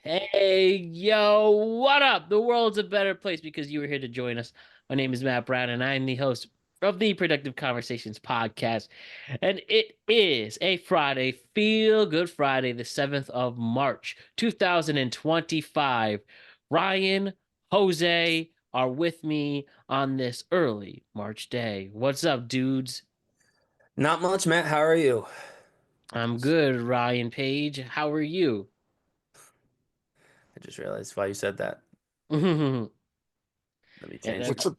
Hey, yo, what up? The world's a better place because you were here to join us. My name is Matt Brown, and I'm the host of the Productive Conversations podcast. And it is a Friday, Feel Good Friday, the 7th of March, 2025. Ryan, Jose are with me on this early March day. What's up, dudes? Not much, Matt. How are you? I'm good, Ryan Page. How are you? I just realized why you said that. And Let me change then that. What's up?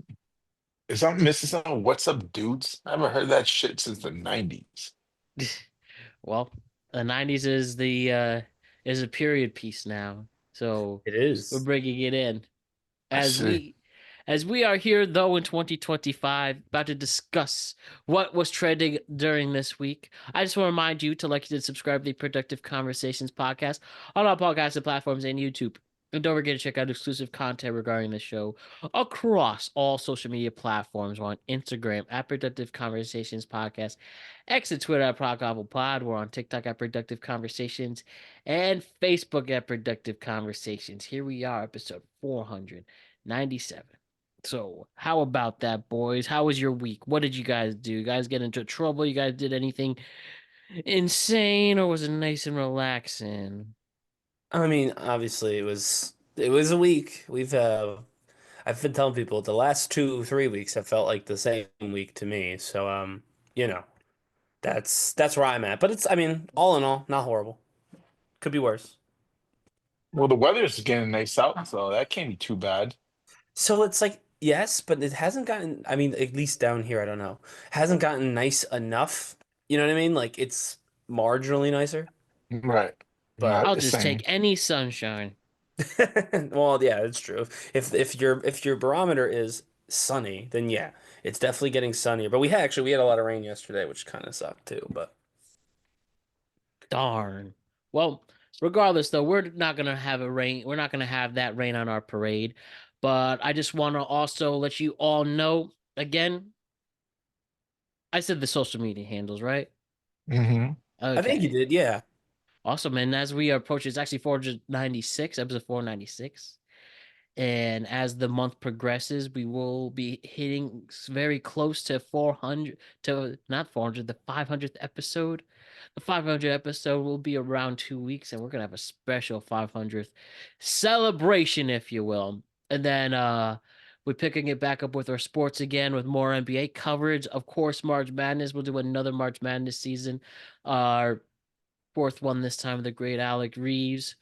Is I'm missing something? What's up, dudes? I haven't heard that shit since the 90s. well, the '90s is a period piece now, so It we're is. bringing it in I as see. we are here though in 2025, about to discuss what was trending during this week. I just want to remind you to like and subscribe to the Productive Conversations podcast on all podcasting platforms and YouTube. And don't forget to check out exclusive content regarding the show across all social media platforms. We're on Instagram at Productive Conversations Podcast, X and Twitter at PodGobblePod. We're on TikTok at Productive Conversations, and Facebook at Productive Conversations. Here we are, episode 497. So, how about that, boys? How was your week? What did you guys do? You guys get into trouble? You guys did anything insane, or was it nice and relaxing? I mean, obviously it was a week. I've been telling people the last 3 weeks have felt like the same week to me. So you know, that's where I'm at. But it's I mean, all in all, not horrible. Could be worse. Well, the weather's getting nice out, so that can't be too bad. So it's like yes, but it hasn't gotten I mean, at least down here, I don't know. Hasn't gotten nice enough. You know what I mean? Like it's marginally nicer, Right. but I'll Not the just take same. any sunshine. Well, yeah, it's true. If your barometer is sunny, then yeah, it's definitely getting sunnier. But we had a lot of rain yesterday, which kind of sucked too. But Darn. Well, regardless, though, we're not gonna have a rain. We're not gonna have that rain on our parade. But I just want to also let you all know again. I said the social media handles, right? Hmm. I think you Okay. did, yeah. Awesome. And as we approach, it's actually 496, episode 496. And as the month progresses, we will be hitting very close to 400, to not 400, the 500th episode. The 500th episode will be around 2 weeks, and we're going to have a special 500th celebration, if you will. And then we're picking it back up with our sports again with more NBA coverage. Of course, March Madness. We'll do another March Madness season. Our fourth one this time with the great Alec Reeves.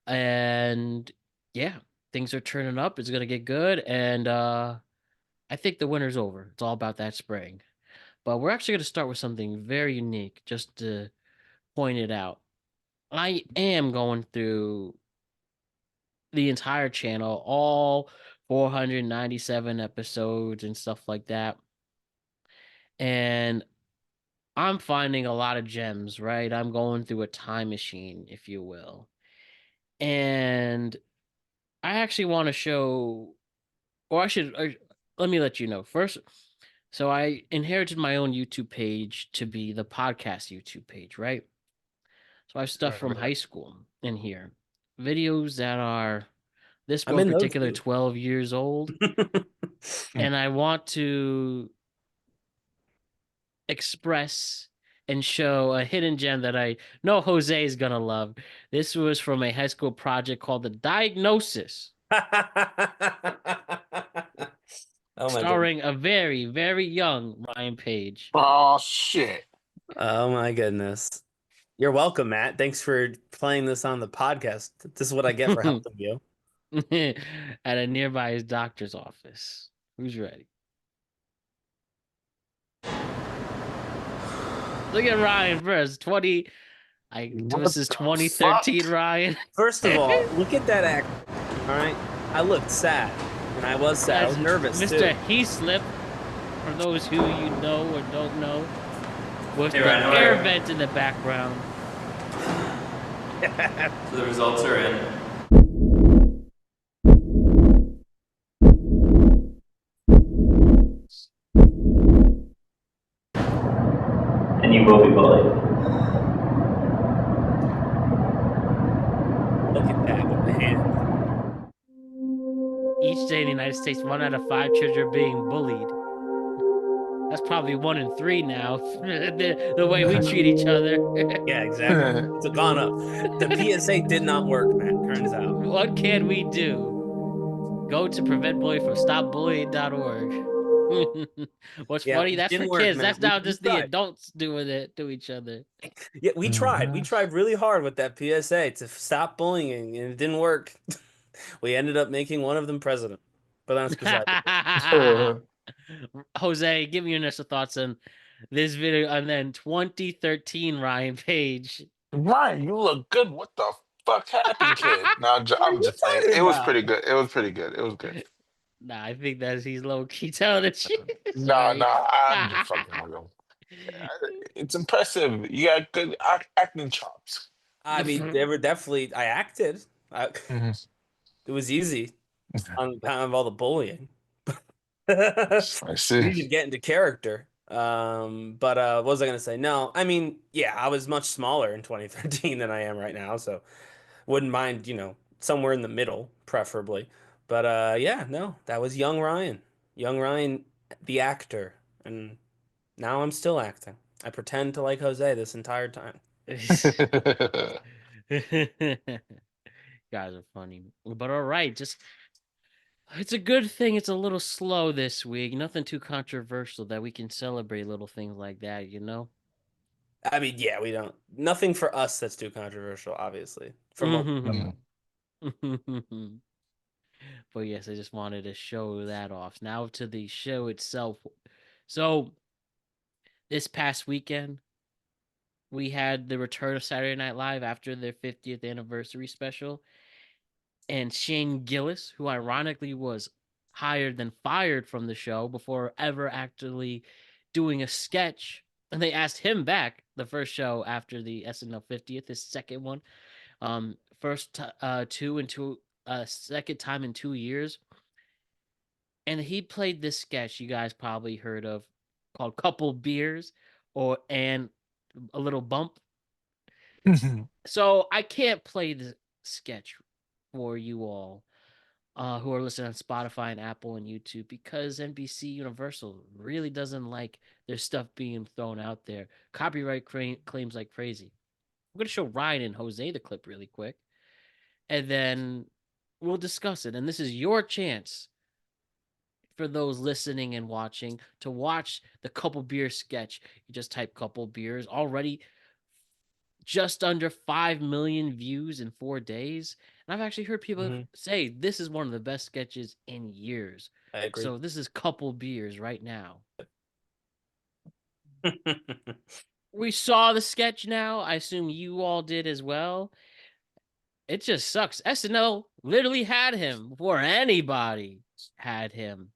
And yeah, things are turning up. It's gonna get good. And I think the winter's over. It's all about that spring. But we're actually gonna start with something very unique, just to point it out. I am going through the entire channel, all 497 episodes and stuff like that. And I'm finding a lot of gems, right? I'm going through a time machine, if you will. And I actually want to show, or I should, let me let you know first. So I inherited my own YouTube page to be the podcast YouTube page, right? So I have stuff I from remember high that. school in here, videos that are this I'm one in those particular too. 12 years old, and I want to express and show a hidden gem that I know Jose is gonna love. This was from a high school project called The Diagnosis, Oh my goodness. starring a very, very young Ryan Page. Oh shit. Oh my goodness. You're welcome, Matt. Thanks for playing this on the podcast. This is what I get for helping you. At a nearby doctor's office. Who's ready? Look at Ryan first. 20. What This is the 2013, fuck? Ryan. First of all, look at that act. All right. I looked sad, and I was sad. I That's was nervous Mr. too. Heaslip, for those who you know or don't know, with Hey the Ryan, how air are vent in the background. you? So the results are in. And you will be bullied. Look at that with the day in the United States, 1 out of 5 children are being bullied. That's probably 1 in 3 now. The way we treat each other. Yeah, exactly. It's gone up. The PSA did not work, Matt. Turns out. What can we do? Go to preventbullying from stopbullying.org. What's Yeah, funny? it That's for didn't work, kids. Matt. That's We now just the tried. adults doing it to each other. Yeah, we tried. We Mhm. tried really hard with that PSA to stop bullying, and it didn't work. We ended up making one of them president. But that's beside the point. Jose, give me your initial thoughts on this video. And then 2013 Ryan Page. Ryan, you look good. What the fuck happened, kid? No, What are I'm you just playing. talking It was about? pretty good. It was pretty good. It was good. Nah, I think that he's low key telling the truth. No, Sorry. no, I'm just fucking with him. It's impressive. You got good acting chops. I mean, they were definitely. I acted. Mhm. It was easy on kind of all the bullying. I We see. need to get into character. But what was I gonna say? No, I mean, yeah, I was much smaller in 2013 than I am right now, so wouldn't mind, somewhere in the middle, preferably. But yeah, no, that was young Ryan, the actor, and now I'm still acting. I pretend to like Jose this entire time. Guys are funny. But all right, just it's a good thing it's a little slow this week. Nothing too controversial that we can celebrate little things like that, you know? I mean, yeah, we don't. Nothing for us that's too controversial, obviously. For most of them. Mhm. But yes, I just wanted to show that off. Now to the show itself. So this past weekend, we had the return of Saturday Night Live after their 50th anniversary special. And Shane Gillis, who ironically was hired then fired from the show before ever actually doing a sketch. And they asked him back the first show after the SNL 50th, his second one. First second time in 2 years. And he played this sketch you guys probably heard of called Couple Beers and a Little Bump. So I can't play the sketch for you all who are listening on Spotify and Apple and YouTube because NBC Universal really doesn't like their stuff being thrown out there. Copyright claims like crazy. I'm going to show Ryan and Jose the clip really quick, and then we'll discuss it. And this is your chance for those listening and watching to watch the Couple Beer sketch. You just type Couple Beers, already just under 5 million views in 4 days. And I've actually heard people Mhm. say this is one of the best sketches in years. I agree. So this is Couple Beers right now. We saw the sketch now. I assume you all did as well. It just sucks. SNL literally had him before anybody had him.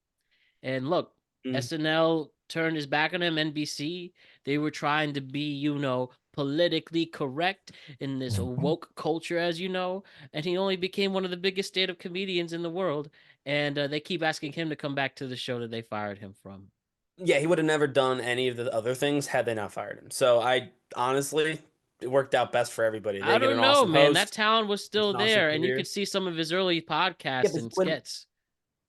And look, Mm. SNL turned his back on him. NBC, they were trying to be, politically correct in this woke culture, as you know. And he only became one of the biggest stand-up comedians in the world. And they keep asking him to come back to the show that they fired him from. Yeah, he would have never done any of the other things had they not fired him. So I honestly, it worked out best for everybody. They I get don't an know, awesome man. That host, talent was it's still an awesome there, and you career. could see some of his early Yeah, podcasts but and skits.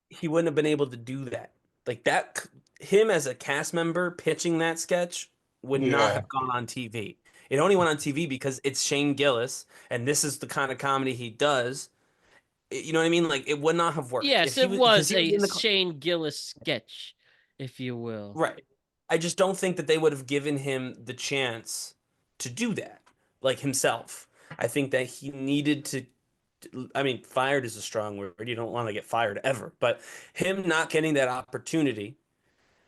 he wouldn't have been able to do that. Like that, him as a cast member pitching that sketch would not Yeah. have gone on TV. It only went on TV because it's Shane Gillis, and this is the kind of comedy he does. You know what I mean? Like it would not have worked if Yes, he it was because was he was a in the Shane Gillis sketch, if you will. right. I just don't think that they would have given him the chance to do that, like himself. I think that he needed to. I mean, fired is a strong word. You don't want to get fired ever, but him not getting that opportunity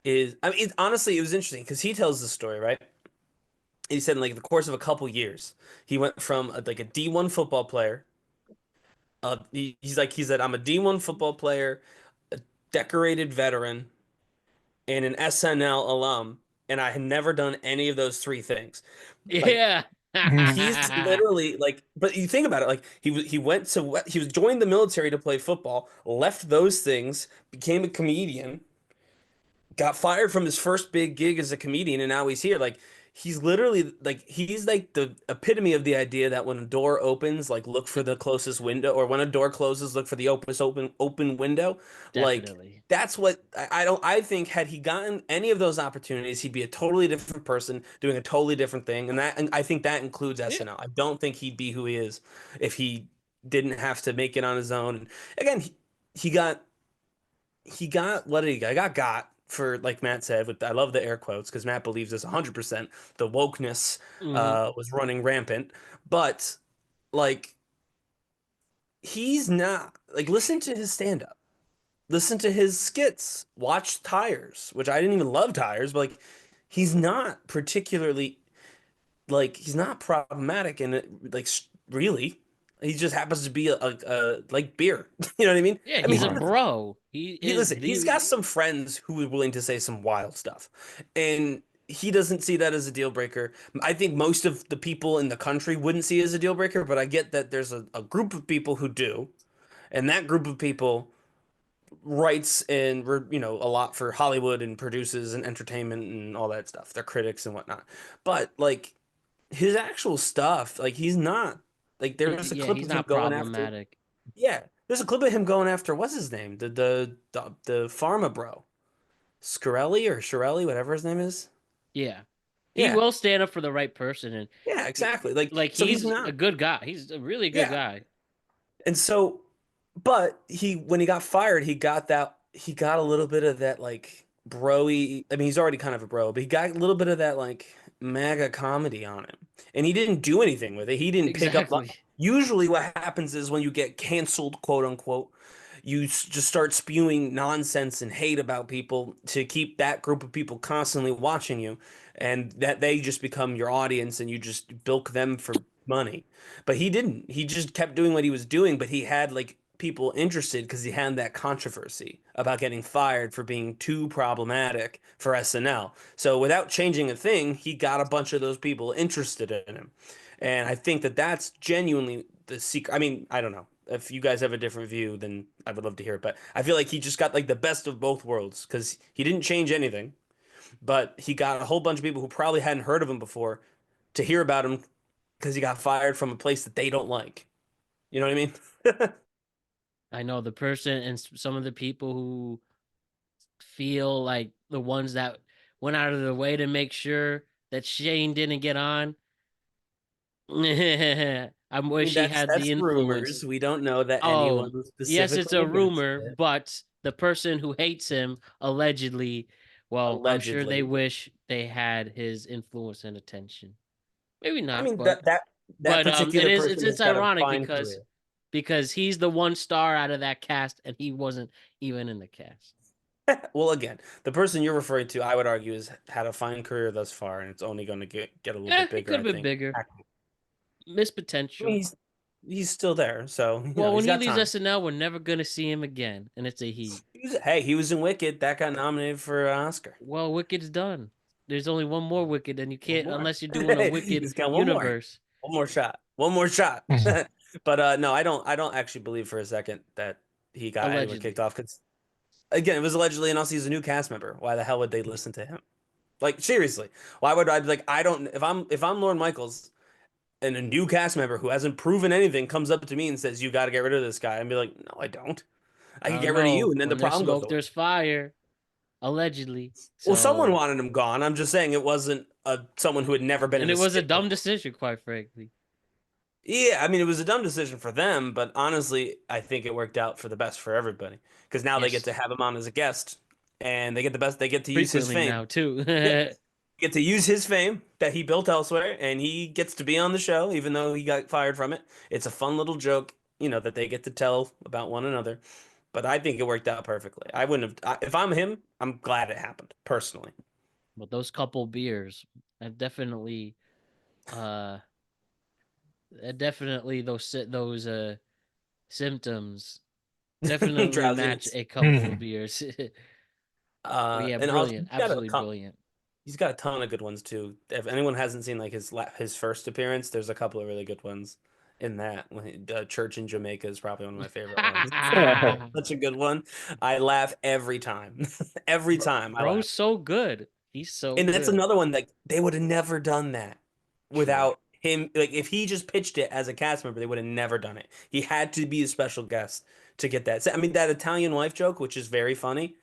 is. I mean, honestly, it was interesting because he tells the story, right? He said in like the course of a couple years, he went from like a D1 football player. He said, I'm a D1 football player, a decorated veteran, and an SNL alum, and I had never done any of those three things. Like Yeah. he's literally like, but you think about it, like he went to he was joined the military to play football, left those things, became a comedian, got fired from his first big gig as a comedian, and now he's here. Like he's literally like he's like the epitome of the idea that when a door opens, like look for the closest window, or when a door closes, look for the open window. Like Definitely. that's what I don't I think had he gotten any of those opportunities, he'd be a totally different person doing a totally different thing. And I think that includes Yeah. SNL. I don't think he'd be who he is if he didn't have to make it on his own. And again, he got what did he get? I got for like Matt said with I love the air quotes because Matt believes this 100%. The wokeness Hmm. was running rampant, but like he's not like listen to his stand up. Listen to his skits. Watch Tires, which I didn't even love Tires, but like he's not particularly like he's not problematic and like really he just happens to be a like beer. You know what I mean? Yeah, I mean, he's a Right. bro. He is listen, he's got the some friends who are willing to say some wild stuff, and he doesn't see that as a deal breaker. I think most of the people in the country wouldn't see it as a deal breaker, but I get that there's a group of people who do, and that group of people writes and a lot for Hollywood and produces and entertainment and all that stuff. They're critics and whatnot, but like his actual stuff, like he's not like there's a yeah, clip he's of him not going after. problematic. Yeah, there's a clip of him going after what's his name? The pharma bro. Scarelli or Shirelli, whatever his name is. Yeah. He Yeah. will stand up for the right person and Yeah, exactly. Like like so he's he's a not. good guy. He's a really good Yeah. guy. And so but he when he got fired, he got a little bit of that like broy. I mean, he's already kind of a bro, but he got a little bit of that like MAGA comedy on him. And he didn't do anything with it. He didn't pick up Exactly. usually what happens is when you get canceled, quote unquote, just start spewing nonsense and hate about people to keep that group of people constantly watching you, and that they just become your audience and you just bilk them for money. But he didn't. He just kept doing what he was doing, but he had like people interested because he had that controversy about getting fired for being too problematic for SNL. So without changing a thing, he got a bunch of those people interested in him. And I think that that's genuinely the secret. I mean, I don't know. If you guys have a different view, then I would love to hear it. But I feel like he just got like the best of both worlds because he didn't change anything, but he got a whole bunch of people who probably hadn't heard of him before to hear about him because he got fired from a place that they don't like. You know what I mean? I know the person and some of the people who feel like the ones that went out of their way to make sure that Shane didn't get on. I I wish mean, he had the that's influence. rumors. We don't know that Oh, anyone was yes, it's specifically a against rumor, it. but the person who hates him allegedly, well, I'm sure they Allegedly. wish they had his influence and attention. Maybe I not, mean that but it particular is person it's has got a ironic fine career. because he's the one star out of that cast and he wasn't even in the cast. Well, again, the person you're referring to, I would argue, has had a fine career thus far, and it's only going to get a little bit He bigger, could I have been think. bigger. I Missed mean, potential. he's still there, so Well, when he's he got leaves time. SNL, we're never gonna see him again, and it's a he. Hey, he was in Wicked. That got nominated for an Oscar. Well, Wicked's done. There's only one more Wicked, and you One can't more. unless you're doing a Wicked He's got one more. universe. One more shot. One more shot. Mhm. But no, I don't actually believe for a second that he got anyone kicked Allegedly. off because again, it was allegedly, and also he's a new cast member. Why the hell would they listen to him? Like seriously, why would I be like I don't if I'm Lorne Michaels and a new cast member who hasn't proven anything comes up to me and says you got to get rid of this guy, and be like, no, I don't. I I can don't get rid of you, know. and then the When there's problem goes smoke, away. there's fire. Allegedly. Well, someone So, wanted him gone. I'm just saying it wasn't someone who had never been and in a it was a skit dumb before. decision, quite frankly. Yeah, I mean, it was a dumb decision for them, but honestly, I think it worked out for the best for everybody because now they get to Yes, have him on as a guest, and they get the best. They get to use his frequently fame. now too. Yeah, get to use his fame that he built elsewhere, and he gets to be on the show, even though he got fired from it. It's a fun little joke, that they get to tell about one another. But I think it worked out perfectly. I wouldn't have, if I'm him, I'm glad it happened personally. But those couple beers, have definitely, uh, definitely those symptoms definitely match Drowsiness. a couple Mhm. beers. But yeah, And also brilliant, absolutely brilliant. he's got a ton of good ones too. If anyone hasn't seen like his first appearance, there's a couple of really good ones in that. Church in Jamaica is probably one of my favorite ones. Such a good one. I laugh every time. Every time I Bro's laugh. so good. He's so And that's good. another one that they would have never done that without him. Like if he just pitched it as a cast member, they would have never done it. He had to be a special guest to get that. I mean, that Italian wife joke, which is very funny.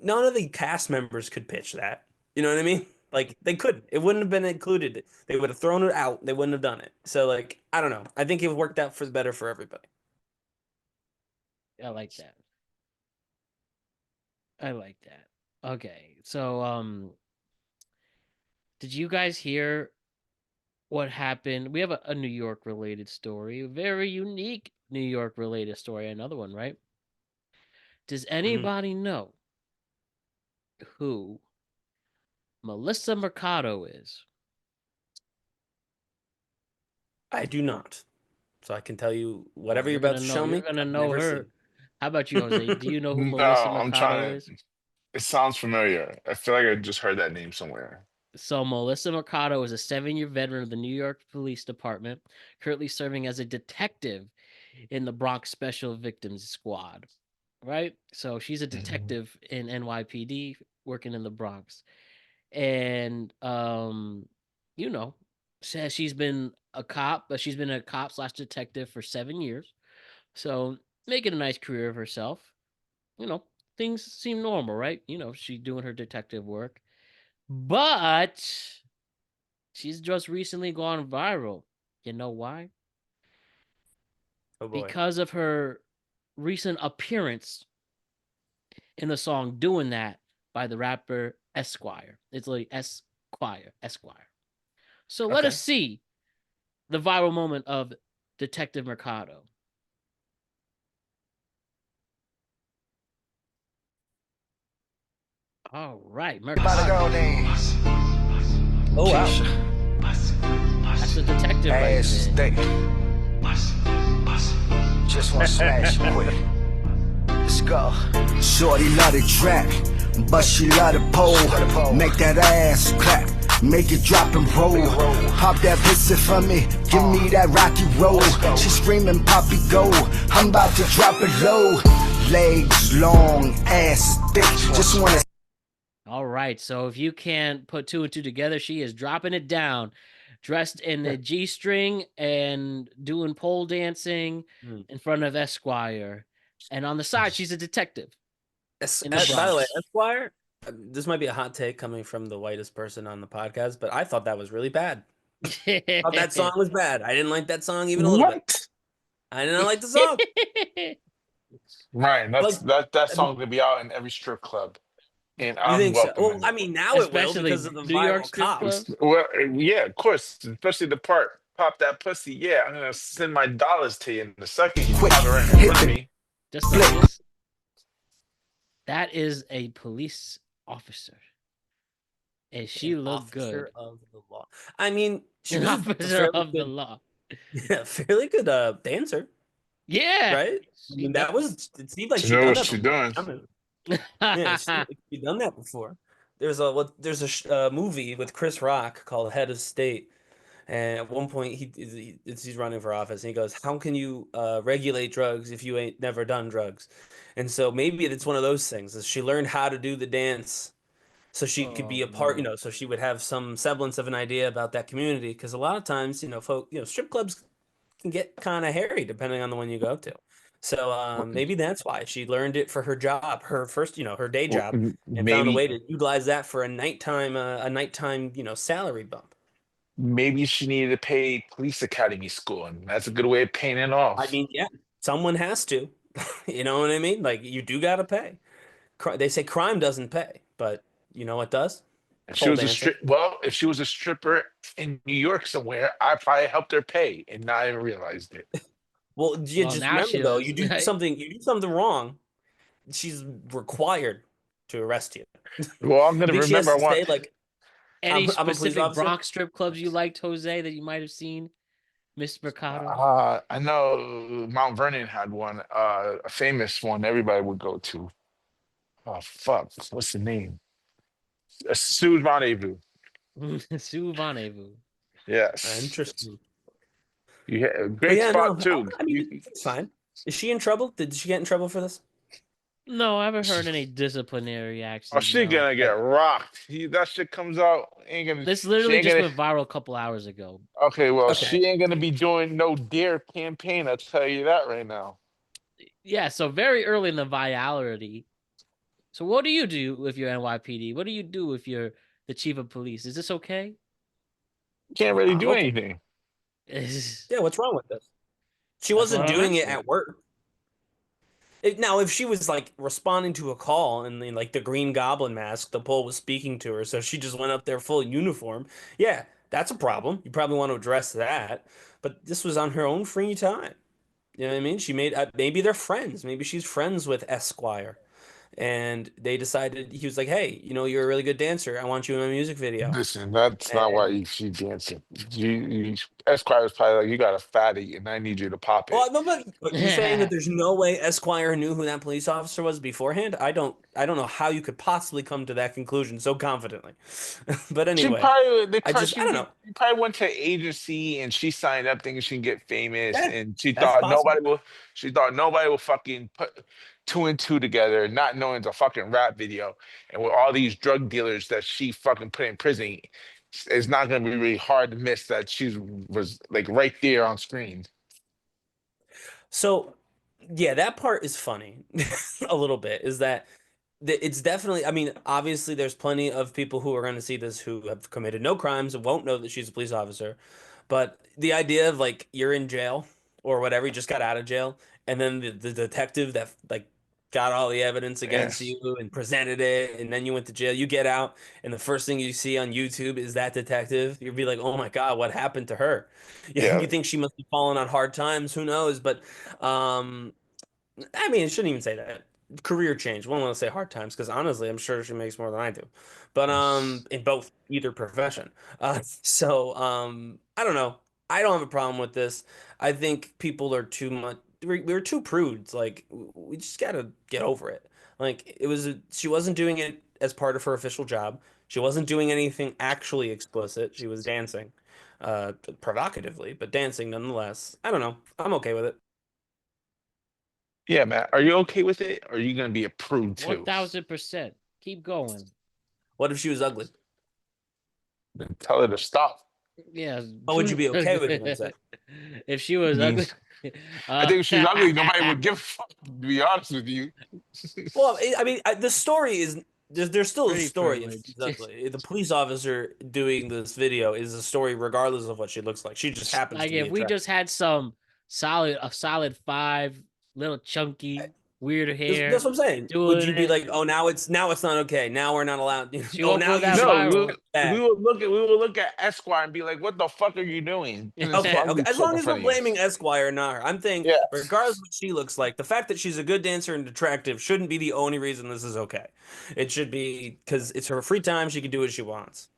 None of the cast members could pitch that. You know what I mean? Like they couldn't. It wouldn't have been included. They would have thrown it out. They wouldn't have done it. So like I don't know. I think it worked out for better for everybody. I like that. I like that. Okay, so did you guys hear what happened? We have a New York related story, a very unique New York related story. Another one, right? Does anybody know who Melissa Mercado is? I do not. So I can tell you Oh, whatever you're about to show You're me. gonna I've know never her. seen. How about you, Jose? Do you know who No, Melissa I'm Mercado trying is? to. It sounds familiar. I feel like I just heard that name somewhere. So Melissa Mercado is a 7-year veteran of the New York Police Department, currently serving as a detective in the Bronx Special Victims Squad. Right? So she's a Mhm. detective in NYPD working in the Bronx. And you know, says she's been a cop, but she's been a cop slash detective for 7 years. So making a nice career of herself. You know, things seem normal, right? You know, she's doing her detective work. But she's just recently gone viral. You know why? Oh boy. Because of her recent appearance in the song Doing That by the rapper Esquire. It's like Esquire. So let us Okay. see the viral moment of Detective Mercado. All right, Mercado. Oh wow. That's the detective right there. Just wanna smash you quick. Let's go. Shorty love the track, but she love the pole. Make that ass clap, make it drop and roll. Pop that pussy for me, give me that rocky roll. She screaming, Poppy go, I'm about to drop it low. Legs long, ass thick, just wanna. All right, so if you can't put two and two together, she is dropping it down, dressed in a G-string and doing pole dancing in front of Esquire. And on the side, she's a detective in the By the way, Bronx. Esquire, this might be a hot take coming from the whitest person on the podcast, but I thought that was really bad. I thought that song was bad. I didn't like that song even a little bit. What? I didn't like the song. Right. Like, That song gonna be out in every strip club, and you I'm think so? Well, welcoming I it. mean, now it will because Especially of the New York viral strip cops. clubs. Well, yeah, of course, especially the part pop that pussy. Yeah, I'm gonna send my dollars to you in the second you Quick, pop it right in hit front of the me. Just like this. That is a police officer. And she An looked officer good. of the law. I mean, she An was a officer fairly of the good, law. yeah, fairly good dancer, Yeah. right? I She mean, that definitely. was. It seemed like She she'd know done what that she before. doing. Yeah, she'd done that before. There's a movie with Chris Rock called Head of State, and at one point he's running for office, and he goes, "How can you regulate drugs if you ain't never done drugs?" And so maybe it's one of those things. Is she learned how to do the dance, so she could Oh be a part, no. so she would have some semblance of an idea about that community. Because a lot of times, strip clubs can get kind of hairy depending on the one you go to. So maybe that's why she learned it for her job, her first, her day job, and found a way Maybe to utilize that for a nighttime, salary bump. maybe she needed to pay police academy school, and that's a good way of paying it I off. mean, yeah, someone has to. You know what I mean? Like you do got to pay. They say crime doesn't pay, but you know what does? If she Pole was a dancing. if she was a stripper in New York somewhere, I probably helped her pay and not even realized it. Well, you Well, just now remember she though, does. Right? you do something wrong, she's required to arrest you. Well, I'm You gonna think she has remember. I to want. say like, Any I'm a police specific officer? Bronx strip clubs you liked, Jose, that you might have seen, Miss Mercado? I know Mount Vernon had one, a famous one everybody would go to. Oh fuck, what's the name? Sue's Rendezvous. Sue Vonevu. Yes, Interesting. yeah, But great yeah, spot no, too. I mean, it's fine. Is she in trouble? Did she get in trouble for this? No, I haven't heard any disciplinary Oh, actions. she No, gonna get rocked. That shit comes out, ain't gonna. this She literally ain't just gonna. went viral a couple hours ago. Okay, well, Okay. she ain't gonna be doing no dare campaign. I'll tell you that right now. Yeah, so very early in the virality. So what do you do if you're NYPD? What do you do if you're the chief of police? Is this okay? Can't really I'm do okay. anything. Yeah, what's wrong with this? She That's what wasn't I'm doing it asking. at work. Now, if she was like responding to a call and then like the Green Goblin mask, the pole was speaking to her, so she just went up there full uniform. Yeah, that's a problem. You probably want to address that. But this was on her own free time. You know what I mean? She made maybe they're friends. Maybe she's friends with Esquire, and they decided he was like, "Hey, you're a really good dancer. I want you in my music video." Listen, that's not why And she dancing. Esquire's probably like, you got a fatty, and I need you to pop it. well, no, but you're saying that there's no way Esquire knew who that police officer was beforehand? I don't know how you could possibly come to that conclusion so confidently. But She anyway, probably they I probably just I don't know. she probably went to an agency and she signed up thinking she can get famous, Yeah, and she that's thought possible. nobody will fucking put two and two together, not knowing it's a fucking rap video, and with all these drug dealers that she fucking put in prison, it's not gonna be really hard to miss that she was like right there on screen. So, yeah, that part is funny a little bit. Is that it's definitely, I mean, obviously there's plenty of people who are going to see this who have committed no crimes and won't know that she's a police officer. But the idea of like you're in jail or whatever, you just got out of jail, and then the detective that like got all the evidence against Yes. you and presented it, and then you went to jail, you get out, and the first thing you see on YouTube is that detective. You'd be like, oh my God, what happened to her? Yeah. You think she must be falling on hard times? Who knows? But I mean, it shouldn't even say that. Career change. Won't want to say hard times because honestly, I'm sure she makes more than I do. But in both either profession. I don't know. I don't have a problem with this. I think people are too much. We're too prudes. Like we just gotta get over it. Like she wasn't doing it as part of her official job. She wasn't doing anything actually explicit. She was dancing, provocatively, but dancing nonetheless. I don't know. I'm okay with it. Yeah, Matt. Are you okay with it? Or are you gonna be a prude too? 1000%. Keep going. What if she was ugly? Then tell her to stop. Yeah. What would you be okay with it? I'm saying. If she I was mean, ugly. I think if she's ugly, nobody would give a fuck, to be honest with you. Well, I mean, the story is there's still a Pretty story if privileged. she's ugly. The police officer doing this video is a story regardless of what she looks like. She just happens Like to be if we attractive. just had a solid 5, little chunky, weird That's hair, what I'm saying. Would doing you be it. like, oh, now it's not okay. Now we're not allowed. She Oh, won't now go you that should No, viral. bad. we will look at Esquire and be like, "What the fuck are you doing? Putting this Okay, okay. ugly As chick long in as we're front of you." blaming Esquire, not her. I'm saying, Yeah, regardless of what she looks like, the fact that she's a good dancer and attractive shouldn't be the only reason this is okay. It should be because it's her free time. She can do what she wants.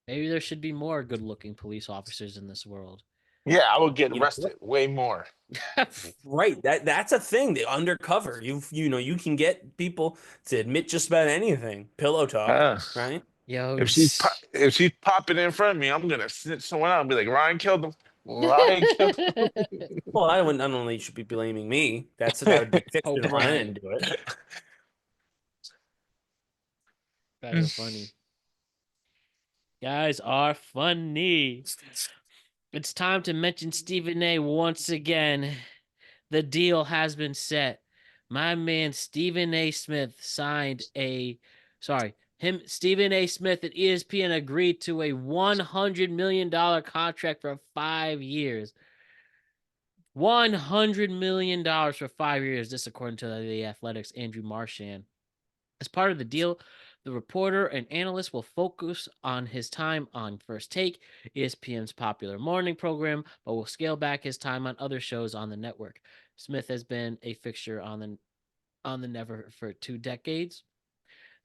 Maybe there should be more good-looking police officers in this world. yeah, I would get You know what? arrested way more. Right. That's a thing. The undercover. You can get people to admit just about anything. Pillow talk, Uh, right? Yo, if she's popping in front of me, I'm gonna snitch someone out and be like, "Ryan killed him. Ryan killed him." Well, I don't think you should be blaming me. That would be oh fictional. I my, didn't do it. guys are funny. Guys are funny. It's time to mention Stephen A. once again. The deal has been set. My man Stephen A. Smith Stephen A. Smith at ESPN agreed to a $100 million contract for 5 years. $100 million for 5 years. This according to the Athletic's Andrew Marchand. As part of the deal, the reporter and analyst will focus on his time on First Take, ESPN's popular morning program, but will scale back his time on other shows on the network. Smith has been a fixture on the Never for 2 decades.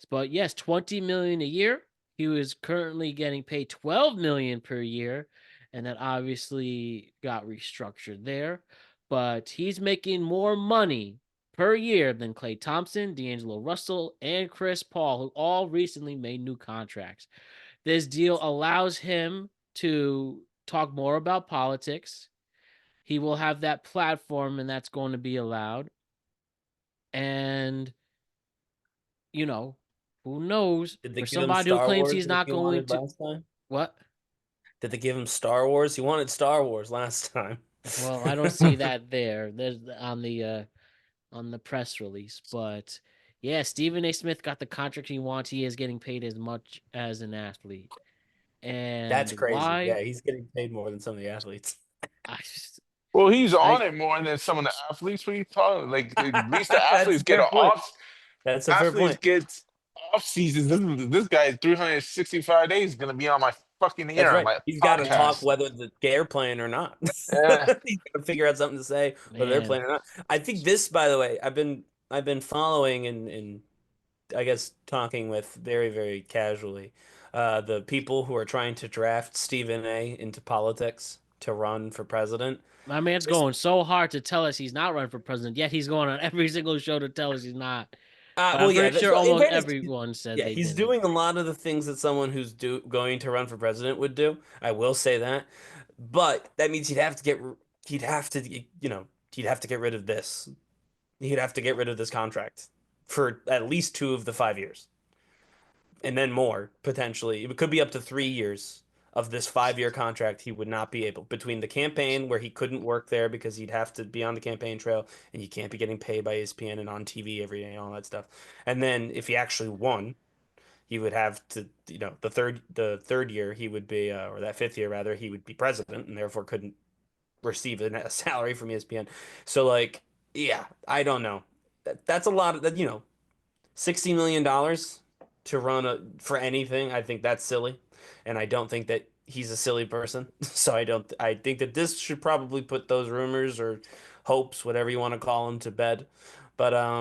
But yes, $20 million a year. He was currently getting paid $12 million per year, and that obviously got restructured there. But he's making more money per year than Klay Thompson, D'Angelo Russell, and Chris Paul, who all recently made new contracts. This deal allows him to talk more about politics. He will have that platform, and that's going to be allowed. And you know, who knows? Did they For give him somebody who Star claims Wars he's like not he going wanted to last time? what? Did they give him Star Wars? He wanted Star Wars last time. Well, I don't see that there. There's on the press release, but yeah, Stephen A. Smith got the contract he wants. He is getting paid as much as an athlete. And That's crazy. why? Yeah, he's getting paid more than some of the athletes. I just, Well, he's on I it more than some of the athletes. What are you talking? Like at least the That's athletes a get fair an point. off. That's a fair Athletes point. get off seasons. This guy 365 days is gonna be on my fucking That's ear on right. my He's got to talk podcast. whether they're playing or not. He's Yeah, got to figure out something to say whether they're man. playing or not. I think this, by the way, I've been following and I guess talking with very, very casually the people who are trying to draft Stephen A. into politics to run for president. My man's Just going so hard to tell us he's not running for president, yet he's going on every single show to tell us he's not. But I'm well, yeah. pretty sure So in almost fairness, everyone said yeah, they he's didn't. doing a lot of the things that someone who's going to run for president would do. I will say that, but that means he'd have to he'd have to get rid of this. He'd have to get rid of this contract for at least 2 of the 5 years, and then more potentially. It could be up to 3 years of this 5 year contract. He would not be able between the campaign where he couldn't work there because he'd have to be on the campaign trail and you can't be getting paid by ESPN and on TV every day and all that stuff. And then if he actually won, he would have to, the third year he would be, or that fifth year rather, he would be president and therefore couldn't receive a salary from ESPN. So like, yeah, I don't know. That's a lot of that, $60 million to run for anything. I think that's silly, and I don't think that he's a silly person. So I don't. I think that this should probably put those rumors or hopes, whatever you want to call them, to bed. But I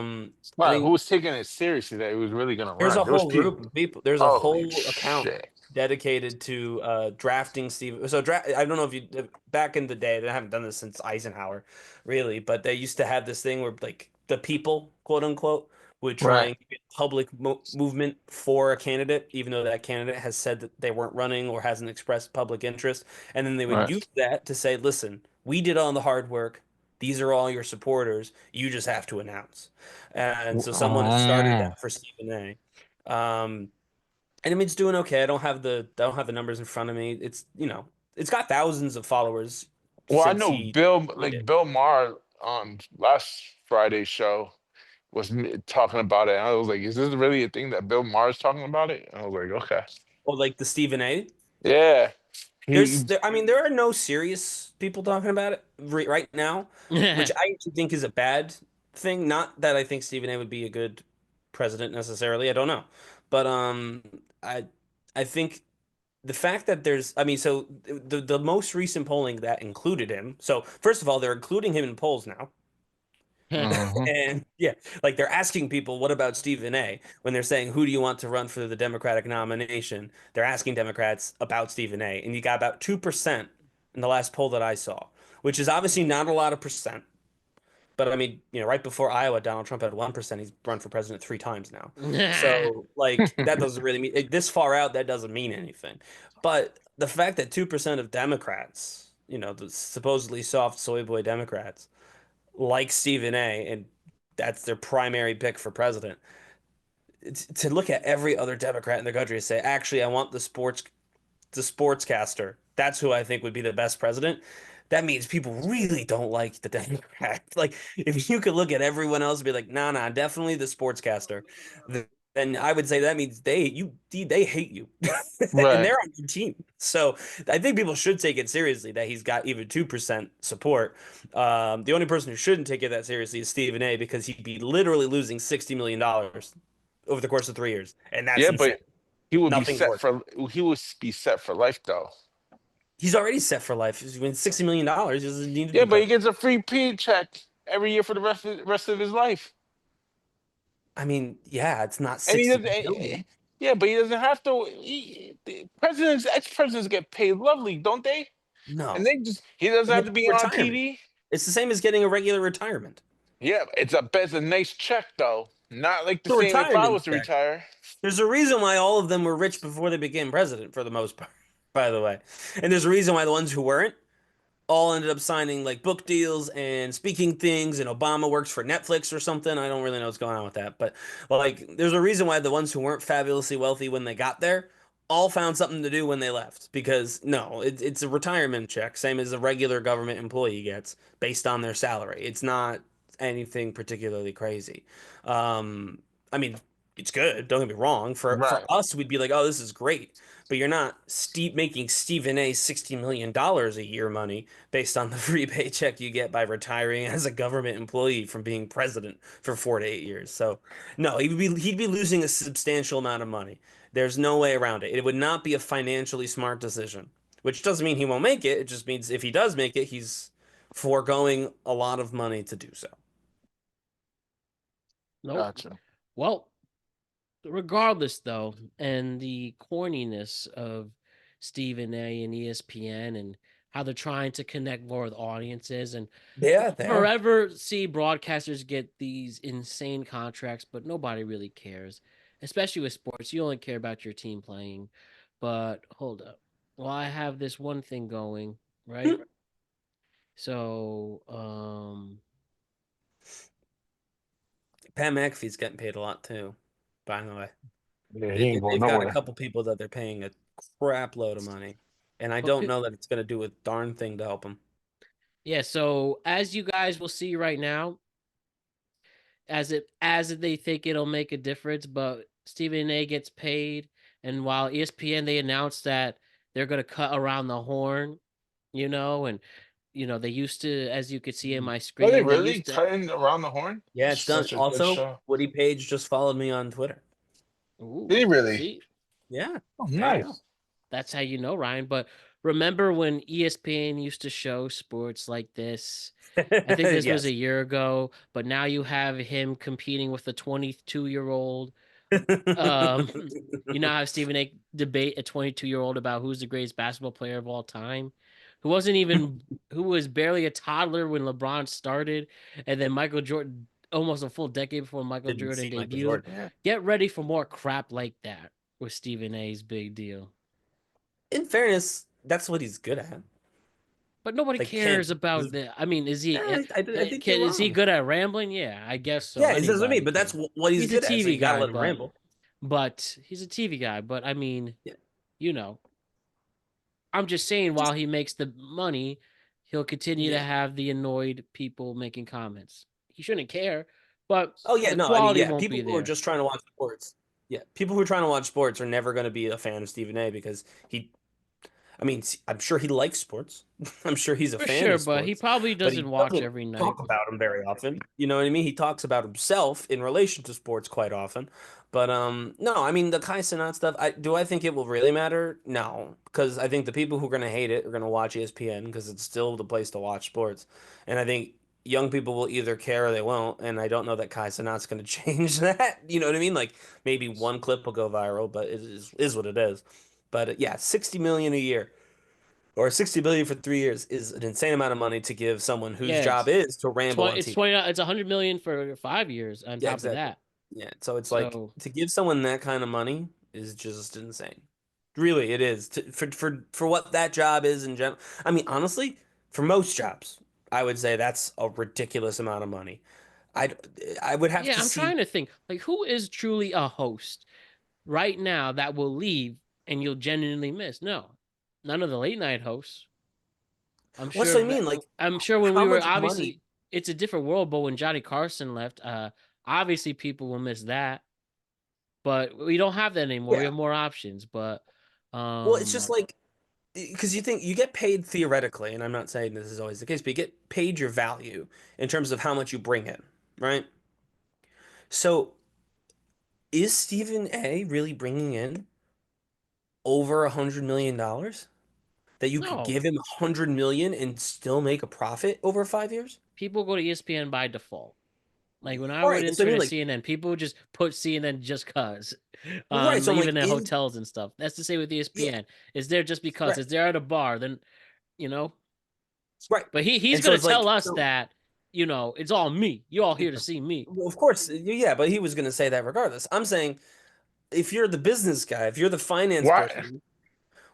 wow. Who think was taking it seriously that he was really gonna there's run? a There was whole people. group of people. There's a Holy whole account shit! dedicated to drafting Steve. So I don't know if you back in the day, they haven't done this since Eisenhower, really, but they used to have this thing where like the people, quote unquote, would try Right, and get public movement for a candidate, even though that candidate has said that they weren't running or hasn't expressed public interest, and then they would right. use that to say, "Listen, we did all the hard work. These are all your supporters. You just have to announce." And so someone has started Ah. that for Stephen A. And I mean, it's doing okay. I don't have the numbers in front of me. It's got thousands of followers Well, I since know he Bill, joined like it. Bill Maher on last Friday's show was talking about it. And I was like, is this really a thing that Bill Maher is talking about it? And I was like, okay, Well, like the Stephen A. yeah. He, I mean, there are no serious people talking about it right now, which I actually think is a bad thing. Not that I think Stephen A. would be a good president necessarily. I don't know, but I I think the fact that I mean, so the most recent polling that included him. So first of all, they're including him in polls now. Mhm. And yeah, like they're asking people, what about Stephen A? When they're saying, who do you want to run for the Democratic nomination? They're asking Democrats about Stephen A. And you got about 2% in the last poll that I saw, which is obviously not a lot of percent. But I mean, right before Iowa, Donald Trump had 1%. He's run for president 3 times now. So like that doesn't really mean this far out, that doesn't mean anything. But the fact that 2% of Democrats, the supposedly soft soy boy Democrats, like Stephen A. and that's their primary pick for president. To look at every other Democrat in the country and say, actually, I want the sportscaster. That's who I think would be the best president. That means people really don't like the Democrat. Like, if you could look at everyone else and be like, nah, nah, definitely the sportscaster, then I would say that means they hate you, and Right. they're on your team. So I think people should take it seriously that he's got even 2% support. The only person who shouldn't take it that seriously is Stephen A. because he'd be literally losing $60 million over the course of 3 years, and that's Yeah, insane. but he would be Nothing's set working. for he would be set for life though. He's already set for life. He's winning $60 million. He doesn't need to Yeah, be but he president. gets a free paycheck every year for the rest of his life. I mean, yeah, it's not And he 60 doesn't. billion. Yeah, but he doesn't have to. The presidents, ex-presidents get paid lovely, don't they? And No. they just he doesn't They have get to full be on retirement. TV. It's the same as getting a regular retirement. Yeah, it's a nice check though. Not like the The same if I retirement was to check. retire. There's a reason why all of them were rich before they became president, for the most part, by the way. And there's a reason why the ones who weren't all ended up signing like book deals and speaking things, and Obama works for Netflix or something. I don't really know what's going on with that, but like there's a reason why the ones who weren't fabulously wealthy when they got there all found something to do when they left, because no, it's a retirement check, same as a regular government employee gets based on their salary. It's not anything particularly crazy. Um, I mean, it's good. Don't get me wrong. For Right. us, we'd be like, oh, this is great. But you're not making Stephen A. $60 million a year money based on the free paycheck you get by retiring as a government employee from being president for 4 to 8 years. So no, he'd be losing a substantial amount of money. There's no way around it. It would not be a financially smart decision, which doesn't mean he won't make it. It just means if he does make it, he's foregoing a lot of money to do so. Nope. Gotcha. Well, regardless though, and the corniness of Stephen A and ESPN and how they're trying to connect more with audiences, and Yeah, they are. forever see broadcasters get these insane contracts, but nobody really cares, especially with sports. You only care about your team playing. But hold up. Well, I have this one thing going, right? So, Pat McAfee's getting paid a lot too, by the way. Yeah, he ain't going They've got a nowhere. couple people that they're paying a crap load of money. And I But don't pe- know that it's going to do a darn thing to help them. yeah, so as you guys will see right now, as they think it'll make a difference, but Stephen A gets paid, and while ESPN they announced that they're gonna cut around the horn, and they used to, as you could see in my Are they screen, they really used to. cutting around the horn? Yeah, It's it's done. such a good Also, show. Woody Page just followed me on Twitter. Ooh, Did he really? see, Yeah. Oh, There you go. nice. that's how you know, Ryan. But remember when ESPN used to show sports like this? I think this was Yes. a year ago, but now you have him competing with a 22-year-old. You now have Stephen A. debate a 22-year-old about who's the greatest basketball player of all time, who was barely a toddler when LeBron started, and then Michael Jordan, almost a full decade before Michael Didn't Jordan see Michael debuted. Jordan. Yeah. Get ready for more crap like that with Stephen A.'s big deal. In fairness, that's what he's good at. But nobody Like cares Ken. about that. I mean, is he? Yeah, I think you're Is he wrong. good at rambling? Yeah, I guess so. Yeah, it doesn't mean, Anybody but that's can. what he's He's a good at. So TV you gotta guy, let him ramble. but he's a TV guy. But I mean, Yeah. you know, I'm just saying, while he makes the money, he'll continue to Yeah. have the annoyed people making comments. He shouldn't care, but Oh yeah, the no, I mean, quality yeah, won't people be who are there. just trying to watch sports. Yeah, people who are trying to watch sports are never going to be a fan of Stephen A because I mean, I'm sure he likes sports. I'm sure he's a For fan sure, of but he sports, probably but doesn't he watch doesn't every night. talk about them very often. You know what I mean? He talks about himself in relation to sports quite often. But no, I mean the Kai Cenat stuff. I think it will really matter? No, because I think the people who are going to hate it are going to watch ESPN because it's still the place to watch sports, and I think young people will either care or they won't. And I don't know that Kai Cenat's going to change that. You know what I mean? Like maybe one clip will go viral, but it is what it is. But yeah, 60 million a year or 60 billion for 3 years is an insane amount of money to give someone whose Yeah, job is to ramble on it's TV. 20. It's 100 million for 5 years on Yeah, top of exactly. that. Yeah, so it's like So to give someone that kind of money is just insane. Really, it is for what that job is in general. I mean, honestly, for most jobs, I would say that's a ridiculous amount of money. I I would have yeah, to I'm see. trying to think, like, who is truly a host right now that will leave and you'll genuinely miss? No, none of the late night hosts. I'm What's sure what I that mean? Like, I'm sure when how we were, much money? obviously it's a different world, but when Johnny Carson left, obviously people will miss that. But we don't have that anymore. We Yeah. have more options. But Well, it's just um like because you think you get paid theoretically, and I'm not saying this is always the case, but you get paid your value in terms of how much you bring in, right? So is Stephen A. really bringing in over $100 million that you could no, give him 100 million and still make a profit over 5 years? people go to ESPN by default. Like when I All would right, that's what I intern mean. at Like, CNN, people would just put CNN just cause, right. So I'm like, even in is hotels and stuff. That's the same with yeah, ESPN. Is there just because? right, Is there at a bar? Then you know. right. But he's And so gonna it's like, tell us so that it's all me. You all here to see me. well, of course, yeah, but he was going to say that regardless. I'm saying if you're the business guy, if you're the finance Why? person,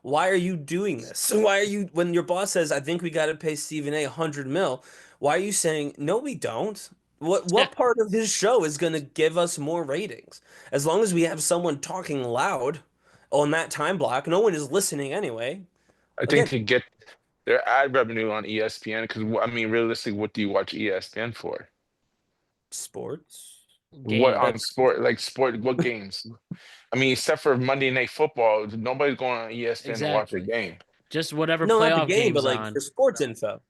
Why are you doing this? Why are you, when your boss says, I think we got to pay Stephen A 100 mil, why are you saying, no, we don't? What part of his show is going to give us more ratings? As long as we have someone talking loud on that time block, no one is listening anyway. I Again, think to get their ad revenue on ESPN, because I mean, realistically, what do you watch ESPN for? sports. What on Games. sport, like sport, what games? I mean, except for Monday Night Football, nobody's going on ESPN to watch a Exactly. game. Just whatever No, not the playoff game, but games like on. for sports info.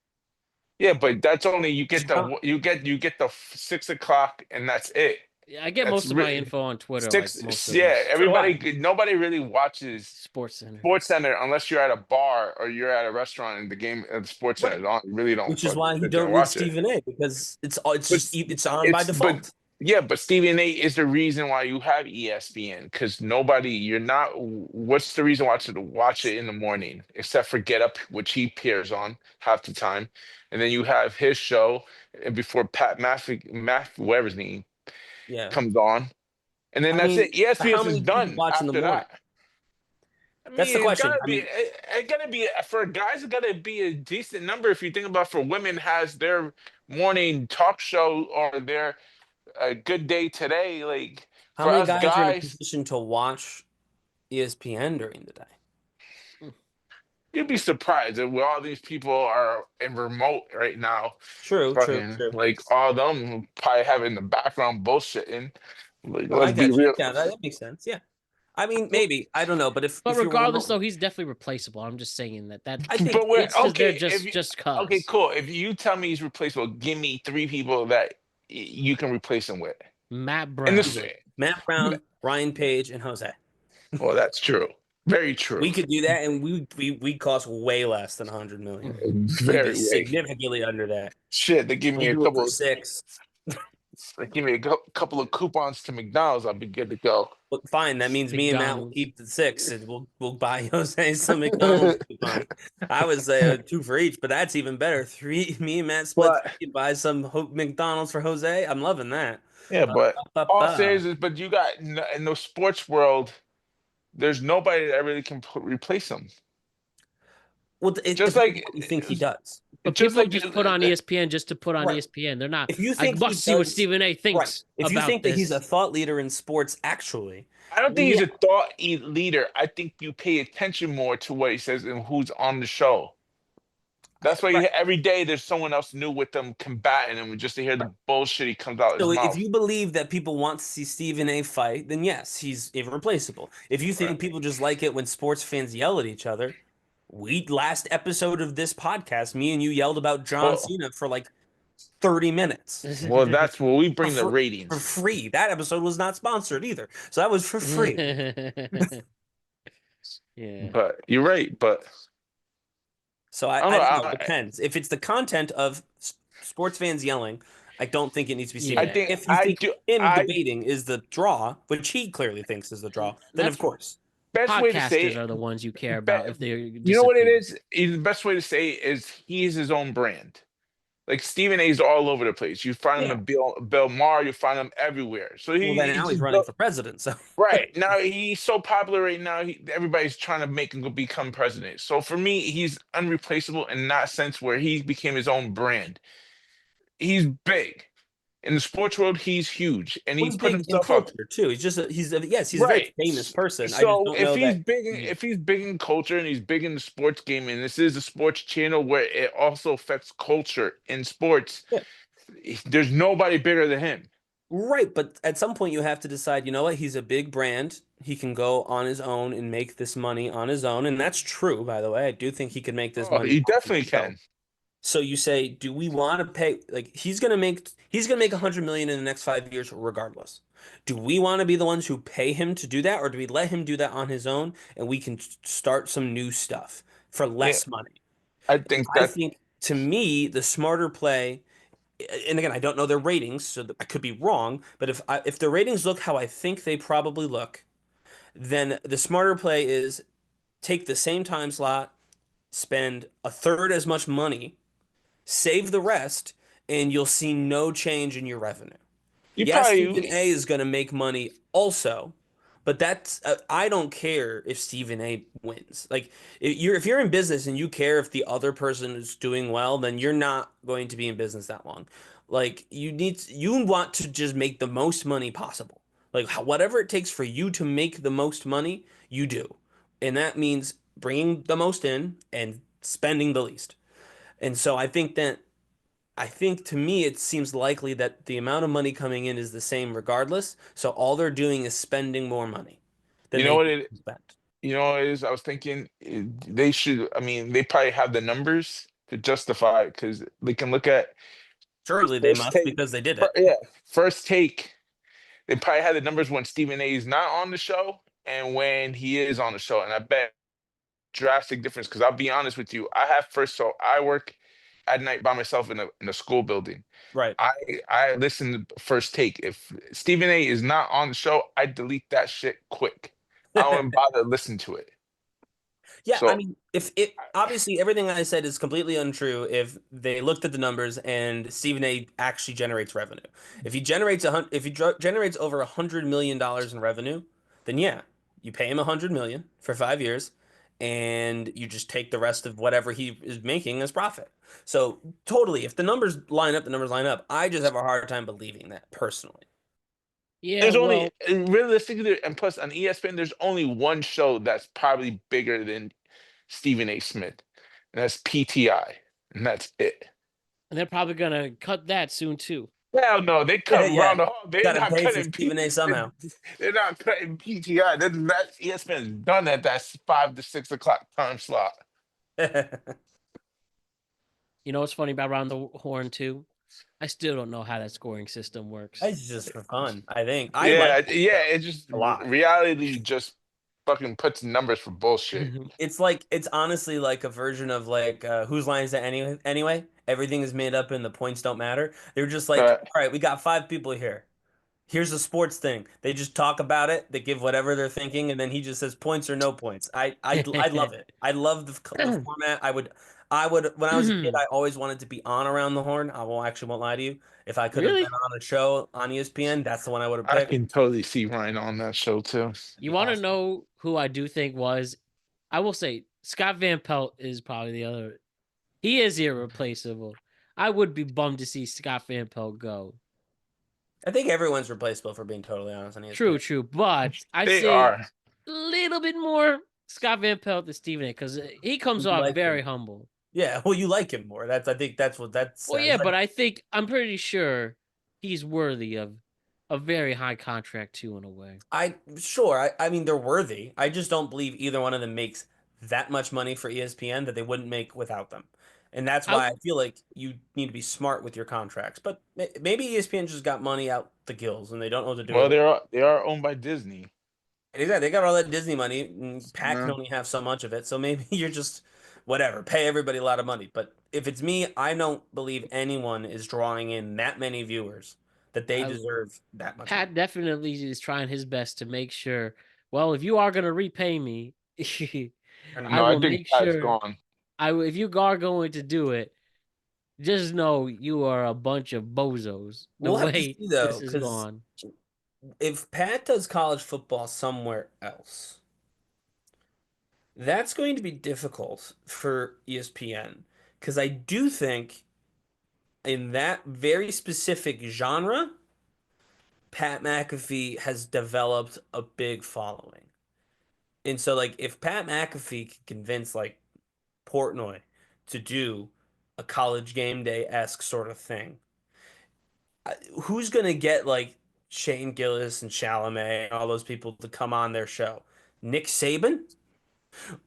Yeah, but that's only you get It's not- the you get the 6 o'clock, and that's it. Yeah, I get That's most of my really info on Twitter, like six. most of Yeah, us. So do I. nobody really watches Sports Center. Sports Center unless you're at a bar or you're at a restaurant and the game at the Sports Center Right. is on. You really don't Which is fucking why he sit there don't and read watch it. Stephen A. because it's But just it's on by but default. yeah, but Stephen A is the reason why you have ESPN because you're not. What's the reason why to watch it in the morning except for Get Up, which he appears on half the time, and then you have his show and before Pat whatever his name Yeah. comes on, and then I that's mean, it. ESPN how is many people done watch in the after morning? that. I mean, That's the it's question. gotta I be. mean, It gotta be for guys. It gotta be a decent number. If you think about for women, has their morning talk show or their good day today. Like how for many us guys are in a guys, position to watch ESPN during the day? you'd be surprised that all these people are in remote right now. True. Fucking like all of them probably have in the background bullshitting. Like, Oh, I let's be got you. real. Yeah, that makes sense. Yeah. I mean, maybe I don't know, but But if you're regardless, remote, though, he's definitely replaceable. I'm just saying that I think But we're it's because they're okay. just cause. Okay, cool. If you tell me he's replaceable, give me three people that you can replace him with. Matt And Brown. this, Matt Brown, Ryan Page, and Jose. well, that's true. Very true. We could do that, and we cost way less than 100 million. We'd Very be way. significantly under that. Shit, they give me We'll a do it for couple. 6. They give me a couple of coupons to McDonald's. I'll be good to go. Well, fine. That means me and Matt will McDonald's. keep the 6, and we'll buy Jose some McDonald's coupons. I would say 2 for each, but that's even better. 3, me and Matt split But 3 and buy some McDonald's for Jose. I'm loving that. yeah, but all Uh, seriousness, but you got in the sports world, there's nobody that really can replace him. Well, it Just depends like on what you think he does. But just people like just put on ESPN just to put on Right. ESPN. They're not. If you I think he must see what does- Stephen A. thinks Right. If you about think that he's a this. thought leader in sports, actually, I don't think Yeah. he's a thought leader. I think you pay attention more to what he says and who's on the show. That's why Right. every day there's someone else new with them combating him just to hear the bullshit he comes out So his if mouth. you believe that people want to see Stephen A fight, then yes, he's irreplaceable. If you think Right. people just like it when sports fans yell at each other, last episode of this podcast, me and you yelled about John Well- Cena for like 30 minutes Well, that's where we bring the For- for ratings. free. That episode was not sponsored either. So that was for free. Yeah. But you're right. But So I don't know, don't know. I- It depends. If it's the content of sports fans yelling, I don't think it needs to be Stephen Yeah. A. I think If you I think do. him I debating is the draw, which he clearly thinks is the draw, then That's- of course. best way to say Podcasters it. are the ones you care Be- about if they're. You know what it is? The best way to say it is he's his own brand. Like Stephen A's all over the place. You find him in Bill Maher, you find him everywhere. So Well, then now he's just running for president. So right now he's so popular right now. Everybody's trying to make him become president. So for me, he's unreplaceable in that sense where he became his own brand. He's big in the sports world. He's huge, and he he's put big in himself up. culture too. He's a very famous person. I just So don't if know he's that. big, if he's big in culture and he's big in the sports game, and this is a sports channel where it also affects culture in sports, Yeah. there's nobody bigger than him. Right, but at some point you have to decide, you know what? He's a big brand. He can go on his own and make this money on his own, and that's true, by the way. I do think he can make this money. He on definitely his own. can. So you say, do we want to pay? Like he's gonna make 100 million in the next 5 years, regardless. Do we want to be the ones who pay him to do that, or do we let him do that on his own and we can start some new stuff for less money? I think I that think to me the smarter play, and again I don't know their ratings, so I could be wrong. But if the ratings look how I think they probably look, then the smarter play is take the same time slot, spend a third as much money, save the rest, and you'll see no change in your revenue. you Yes, probably Stephen A is going to make money also, But that's I don't care if Stephen A wins. Like if you're in business and you care if the other person is doing well, then you're not going to be in business that long. Like you want to just make the most money possible. Like whatever it takes for you to make the most money, you do. And that means bringing the most in and spending the least. And so I think to me it seems likely that the amount of money coming in is the same regardless. So all they're doing is spending more money than You know they what it spent. you know what it is? I was thinking they should. I mean, they probably have the numbers to justify it because they can look at Surely they first must take. because they did it. Yeah, first take. They probably had the numbers when Stephen A. is not on the show and when he is on the show, and I bet drastic difference. Because I'll be honest with you, I have first. So I work at night by myself in a school building. Right. I I listen to first take. If Stephen A is not on the show, I delete that shit quick. I don't even bother to listen to it. Yeah, I So mean, if it obviously everything I said is completely untrue if they looked at the numbers and Stephen A actually generates revenue. If he generates generates over $100 million in revenue, then yeah, you pay him 100 million for 5 years, and you just take the rest of whatever he is making as profit. So totally, if the numbers line up, the numbers line up. I just have a hard time believing that personally. Yeah, there's only well, realistically, and plus on ESPN, there's only one show that's probably bigger than Stephen A. Smith, and that's PTI, and that's it. and they're probably gonna cut that soon too. Hell no, they cut Yeah, around the hole. They're got to not pay for cutting Stephen A somehow. They're not cutting PTI. That ESPN is done at that 5 to 6 o'clock time slot. You know what's funny about Round the Horn too? I still don't know how that scoring system works. It's just for fun, I think. I Yeah, like yeah. It's just a lot. reality just fucking puts numbers for bullshit. It's honestly like a version of like whose line is that anyway? Everything is made up and the points don't matter. They're just like, Uh, all right, we got 5 people here. Here's a sports thing. They just talk about it. They give whatever they're thinking, and then he just says points or no points. I love it. I love the format. I would when I was a kid, I always wanted to be on Around the Horn. Won't lie to you. If I could have been Really? on a show on ESPN, that's the one I would have I picked. can totally see Ryan on that show too. You Be want to awesome. know who I do think was? I will say Scott Van Pelt is probably the other. He is irreplaceable. I would be bummed to see Scott Van Pelt go. I think everyone's replaceable for being totally honest on ESPN. True, but I'd They say are. a little bit more Scott Van Pelt than Stephen A. because he comes You off like very him. humble. Yeah, well, you like him more. I think that's what that Well, says. yeah, Like, but I'm pretty sure he's worthy of a very high contract too, in a way. I mean, they're worthy. I just don't believe either one of them makes that much money for ESPN that they wouldn't make without them. And that's I why I feel like you need to be smart with your contracts. But maybe ESPN just got money out the gills and they don't know what to do Well, with it. they are owned by Disney. They got all that Disney money, and Pat can Yeah. only have so much of it. So maybe you're just whatever, pay everybody a lot of money. But if it's me, I don't believe anyone is drawing in that many viewers that they I- deserve that much money. Pat definitely is trying his best to make sure. Well, if you are gonna repay me, I No, I will think make Pat's sure. gone. If you are going to do it, just know you are a bunch of bozos. The We'll have to way see though, this is because gone. if Pat does college football somewhere else, that's going to be difficult for ESPN because I do think in that very specific genre, Pat McAfee has developed a big following. And so, like, if Pat McAfee can convince, like, Portnoy to do a college game day-esque sort of thing, who's going to get, like, Shane Gillis and Chalamet and all those people to come on their show? Nick Saban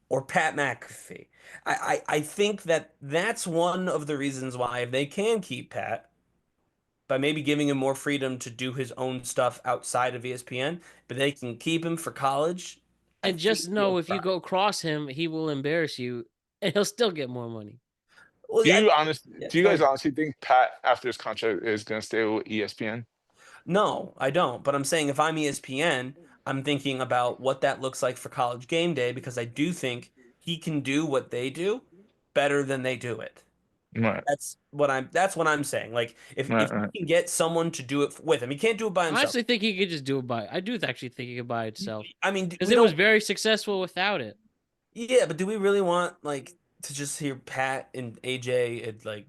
or Pat McAfee? I think that's one of the reasons why if they can keep Pat by maybe giving him more freedom to do his own stuff outside of ESPN, but they can keep him for college. I And think just he'll know if you try. go cross him, he will embarrass you, and he'll still get more money. Well, yeah, Do you go guys ahead. honestly think Pat after his contract is gonna stay with ESPN? No, I don't. But I'm saying if I'm ESPN, I'm thinking about what that looks like for college game day because I do think he can do what they do better than they do it. Right, That's what I'm saying. Like if right, you right. can get someone to do it with him, he can't do it by I himself. honestly think he could just do it by. I do actually think he could by itself I mean, because we it was don't. very successful without it. Yeah, but do we really want like to just hear Pat and AJ and like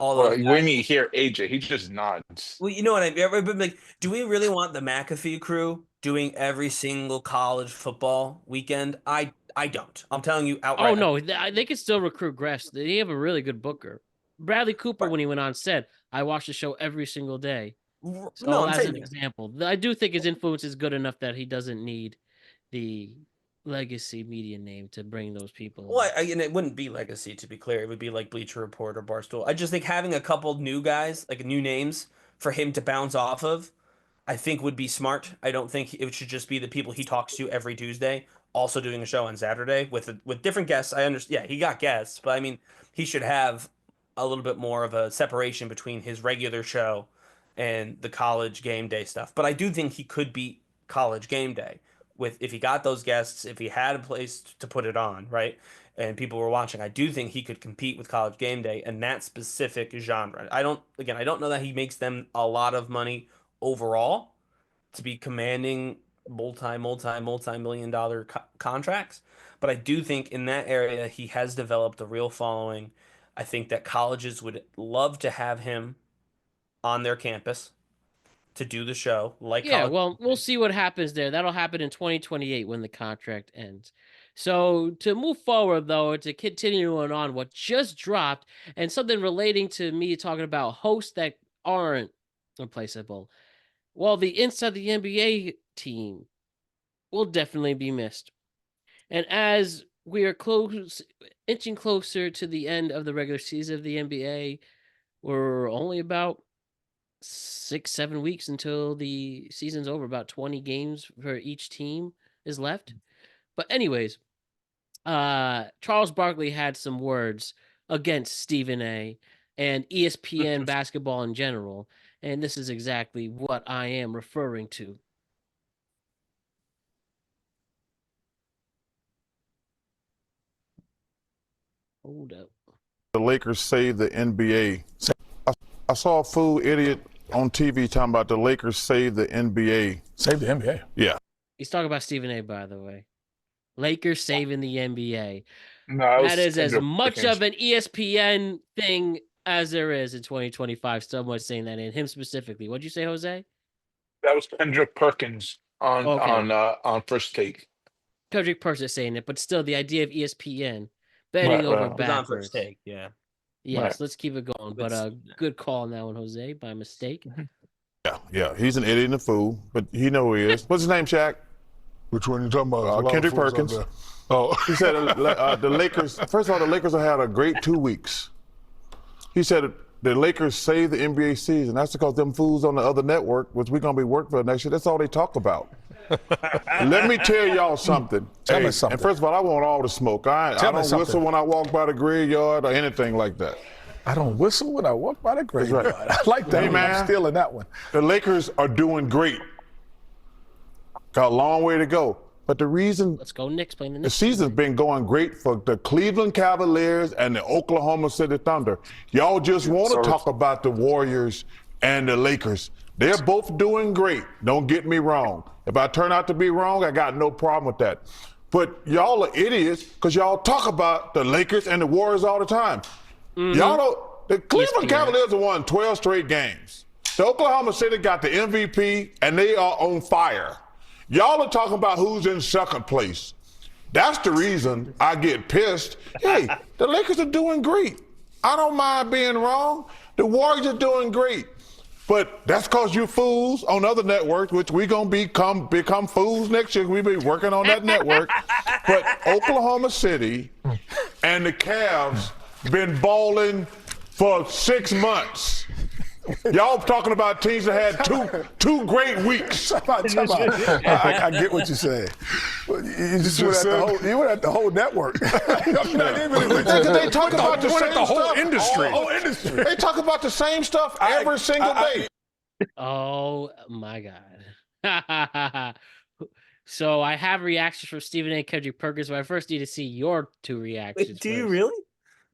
all Well, those when guys? you hear AJ, he just nods. Well, you know what I mean. But, like, do we really want the McAfee crew doing every single college football weekend? I don't. I'm telling you Oh outright. no, they could still recruit Gress. They have a really good booker. Bradley Cooper, Right. when he went on, said, "I watch the show every single day." No, So, I'm as saying an example, I do think his influence is good enough that he doesn't need the legacy media name to bring those people well, in. and it wouldn't be Legacy, to be clear. It would be like Bleacher Report or Barstool. I just think having a couple new guys, like new names, for him to bounce off of, I think would be smart. I don't think it should just be the people he talks to every Tuesday, also doing a show on Saturday with different guests. I understand. Yeah, he got guests, but I mean, he should have a little bit more of a separation between his regular show and the college game day stuff. But I do think he could beat college game day with if he got those guests, if he had a place to put it on, right? And people were watching. I do think he could compete with college game day and that specific genre. I don't know that he makes them a lot of money overall to be commanding multi-million dollar contracts, but I do think in that area he has developed a real following. I think that colleges would love to have him on their campus to do the show like Yeah, college. well, we'll see what happens there. That'll happen in 2028 when the contract ends. So to move forward, though, to continue on what just dropped and something relating to me talking about hosts that aren't replaceable. Well, the inside the NBA team will definitely be missed. And as we are inching closer to the end of the regular season of the NBA, we're only about 6-7 weeks until the season's over. About 20 games for each team is left. But anyways, Charles Barkley had some words against Stephen A and ESPN basketball in general, and this is exactly what I am referring to. Hold up. The Lakers saved the NBA. I saw a fool idiot on TV talking about the Lakers saved the NBA. Save the NBA. Yeah. He's talking about Stephen A, by the way. Lakers saving the NBA. No, it was That is as Kendrick much Perkins. of an ESPN thing as there is in 2025. Someone saying that in him specifically. What'd you say, Jose? That was Kendrick Perkins on Okay. on First Take. Kendrick Perkins saying it, but still the idea of ESPN bending Right, over right. It was on backwards. First Take, yeah. Yes, Right. let's keep it going. But good call on that one, Jose, by mistake. Yeah. He's an idiot and a fool, but he know who he is. What's his name, Shaq? Which one you talking about? There's a lot of Kendrick fools out Perkins. there. Oh, He said the Lakers, first of all, the Lakers have had a great 2 weeks. He said the Lakers saved the NBA season. That's because them fools on the other network, which we're going to be working for next year, that's all they talk about. Let me tell y'all something. Tell me something. And first of all, I want all the smoke. I Tell me don't something. whistle when I walk by the graveyard or anything like that. I don't whistle when I walk by the graveyard. right. I like that. Hey, one. man. I'm stealing that one. The Lakers are doing great. Got a long way to go. But the reason Let's go, Knicks playing the the Knicks. season's been going great for the Cleveland Cavaliers and the Oklahoma City Thunder. Y'all just want to talk about the Warriors and the Lakers. They're both doing great. Don't get me wrong. If I turn out to be wrong, I got no problem with that. But y'all are idiots because y'all talk about the Lakers and the Warriors all the time. Y'all don't. The Cleveland ESPN. Cavaliers have won 12 straight games. The Oklahoma City got the MVP and they are on fire. Y'all are talking about who's in second place. That's the reason I get pissed. Hey, the Lakers are doing great. I don't mind being wrong. The Warriors are doing great. But that's because you fools on other networks, which we going to become fools next year. We be working on that network. But Oklahoma City and the Cavs been balling for 6 months. Y'all talking about teams that had two great weeks. Time out. I get what you're saying. You just went at the whole network. They talk about the same whole stuff. industry. Whole industry. They talk about the same stuff every single day. Oh my God. So I have reactions from Stephen A. and Kendrick Perkins, but I first need to see your two reactions. Wait, do you first. really?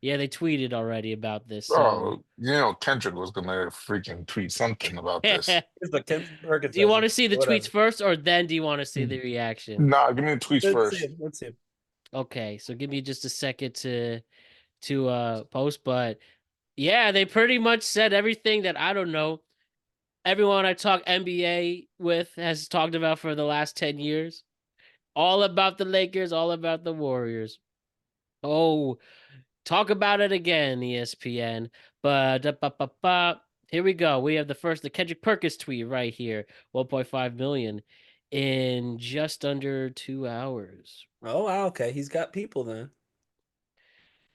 Yeah, they tweeted already about this. So, Oh, Kendrick was gonna freaking tweet something about this. Here's what Ken Perkins do you says. want to see the Whatever. tweets first, or then do you want to see the reaction? Nah, give me the tweets Let's see first. him. Let's see him. Okay, so give me just a second to post, but yeah, they pretty much said everything that I don't know. Everyone I talk NBA with has talked about for the last 10 years. All about the Lakers, all about the Warriors. Oh, talk about it again, ESPN. But here we go. We have the Kendrick Perkins tweet right here. 1.5 million in just under 2 hours. Oh wow, okay. He's got people then.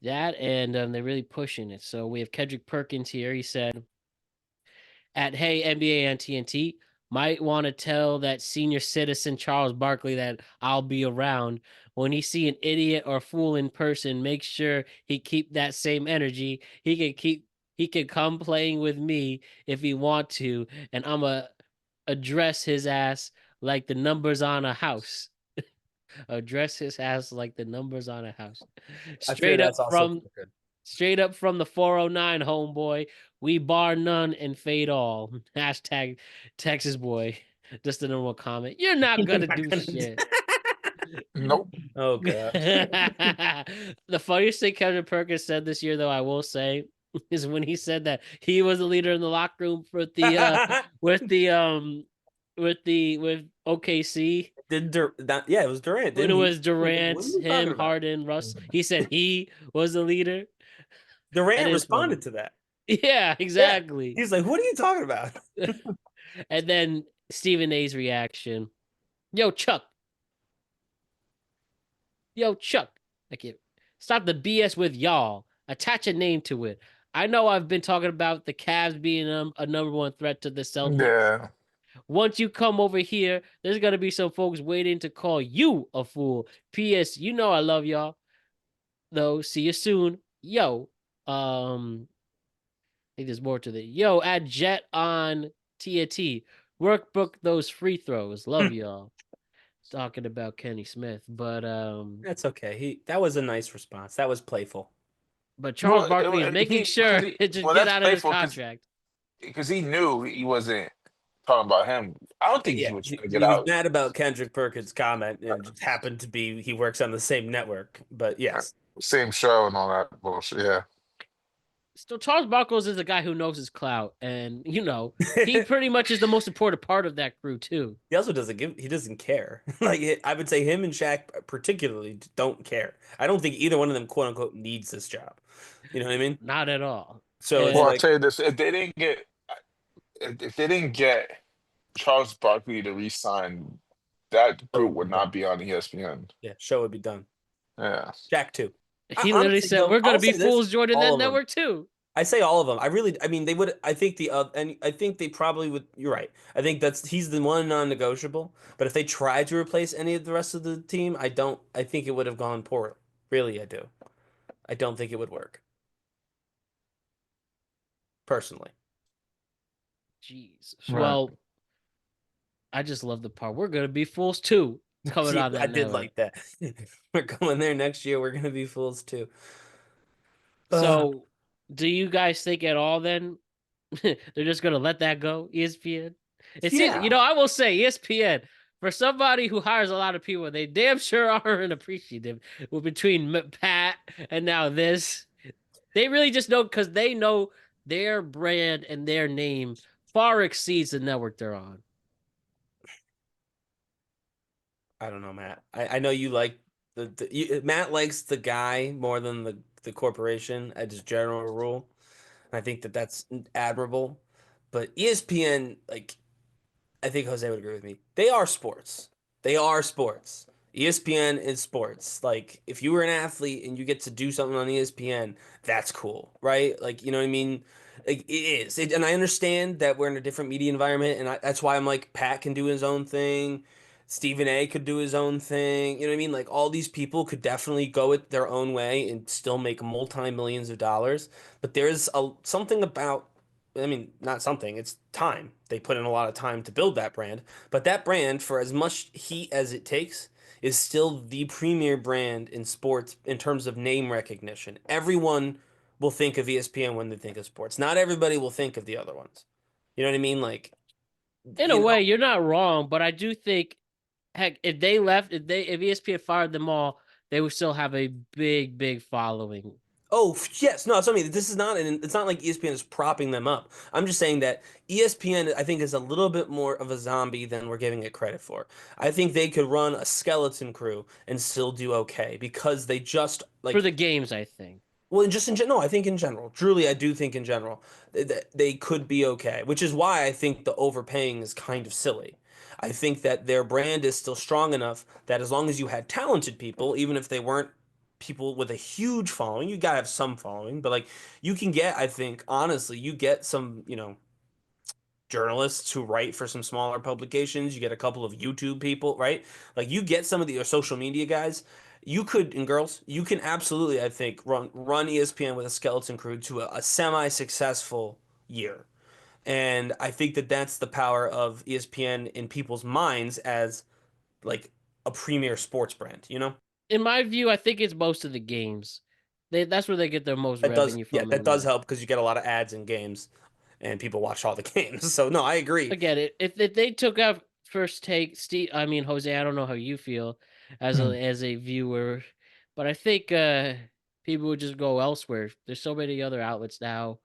That and they're really pushing it. So we have Kendrick Perkins here. He said at Hey NBA and TNT, might want to tell that senior citizen Charles Barkley that I'll be around. When he see an idiot or fool in person, make sure he keep that same energy. He can come playing with me if he want to, and I'ma address his ass like the numbers on a house. Address his ass like the numbers on a house. I fear Straight up that's also from good. Straight up from the 409, homeboy. We bar none and fade all. Hashtag Texas boy. Just a normal comment. You're not gonna do shit. Nope. Oh god. The funniest thing Kendrick Perkins said this year, though, I will say, is when he said that he was the leader in the locker room with OKC. Yeah, it was Durant. When it Didn't he? was Durant, What are you him, talking about? Harden, Russ. He said he was the leader. Durant That is responded funny. to that. Yeah, exactly. He's like, "What are you talking about?" And then Stephen A's reaction. Yo, Chuck. Yo, Chuck. Like it. Stop the BS with y'all. Attach a name to it. I know I've been talking about the Cavs being a number one threat to the Celtics. Yeah. Once you come over here, there's gonna be some folks waiting to call you a fool. P.S. You know I love y'all. Though, see you soon. Yo. I think there's more to the add Jet on TNT. Workbook those free throws. Love y'all. Talking about Kenny Smith, but That's okay. That was a nice response. That was playful. Charles Barkley is making sure to just get that's out of his playful contract. because he knew he wasn't talking about him. I don't think he Yeah, was trying to he get was out. mad about Kendrick Perkins' comment, and it just happened to be he works on the same network. But yes, Same show and all that bullshit. Yeah. So Charles Barkley is a guy who knows his clout, and he pretty much is the most important part of that crew too. he also he doesn't care. Like I would say, him and Shaq particularly don't care. I don't think either one of them, quote unquote, needs this job. You know what I mean? Not at all. So it's Well, I'll like, tell you this: if they didn't get Charles Barkley to re-sign, that group would not be on ESPN. yeah, show would be done. Yeah. Shaq too. He literally Honestly, said, though, "We're gonna I'll be say this, fools joining all that of them. network too." I say all of them. I mean, they would. I think and I think they probably would. You're right. I think he's the one non-negotiable. But if they tried to replace any of the rest of the team, I don't. I think it would have gone poorly. Really, I do. I don't think it would work. Personally. Jeez. Right. Well, I just love the part. We're gonna be fools too. Coming on that I did network. like that. We're going there next year. We're gonna be fools too. So, do you guys think at all then they're just gonna let that go, ESPN? I will say ESPN, for somebody who hires a lot of people, they damn sure aren't appreciative. Well, between Pat and now this, they really just know, because they know their brand and their name far exceeds the network they're on. I don't know, Matt. I know you like Matt likes the guy more than the corporation as a general rule. And I think that's admirable. But ESPN, like, I think Jose would agree with me. They are sports. They are sports. ESPN is sports. Like, if you were an athlete and you get to do something on ESPN, that's cool, right? Like, you know what I mean? Like, it is. And I understand that we're in a different media environment, and that's why I'm like, Pat can do his own thing. Stephen A could do his own thing. You know what I mean? Like, all these people could definitely go it their own way and still make multi-millions of dollars. But there's something about, I mean, not something, it's time. They put in a lot of time to build that brand. But that brand, for as much heat as it takes, is still the premier brand in sports in terms of name recognition. Everyone will think of ESPN when they think of sports. Not everybody will think of the other ones. You know what I mean? Like, In a you know, way, you're not wrong, but I do think, heck, if they left, if ESPN fired them all, they would still have a big following. oh yes, no, that's what I mean. This is not it's not like ESPN is propping them up. I'm just saying that ESPN, I think, is a little bit more of a zombie than we're giving it credit for. I think they could run a skeleton crew and still do okay because they just For like, the games, I think. well, just in general, no, I think in general, truly, I do think in general they could be okay, which is why I think the overpaying is kind of silly. I think that their brand is still strong enough that as long as you had talented people, even if they weren't people with a huge following, you gotta have some following, but like you can get, I think, honestly, you get some, journalists who write for some smaller publications. You get a couple of YouTube people, right? Like you get some of the social media guys. You could, and girls, you can absolutely, I think, run ESPN with a skeleton crew to a semi-successful year. And I think that that's the power of ESPN in people's minds as like a premier sports brand, you know? In my view, I think it's most of the games. That's where they get their most That does, revenue yeah, from. that does help because you get a lot of ads in games and people watch all the games. So no, I agree. Again, if they took out First Take, Steve, I mean Jose, I don't know how you feel as a viewer, but I think people would just go elsewhere. There's so many other outlets now,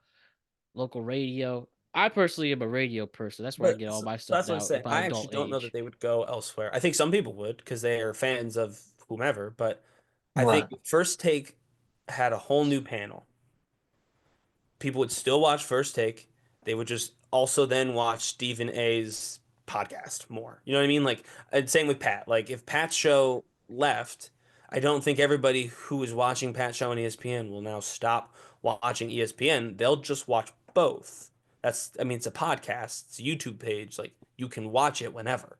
local radio. I personally am a radio person. That's where I But get all my so stuff that's what I'm now saying. about I actually adult don't know that age. they would go elsewhere. I think some people would because they are fans of whomever, but I think Right. First Take had a whole new panel. People would still watch First Take. They would just also then watch Stephen A's podcast more. You know what I mean? Like, and same with Pat. Like, if Pat's show left, I don't think everybody who is watching Pat's show on ESPN will now stop watching ESPN. They'll just watch both. I mean, it's a podcast, it's a YouTube page. Like, you can watch it whenever.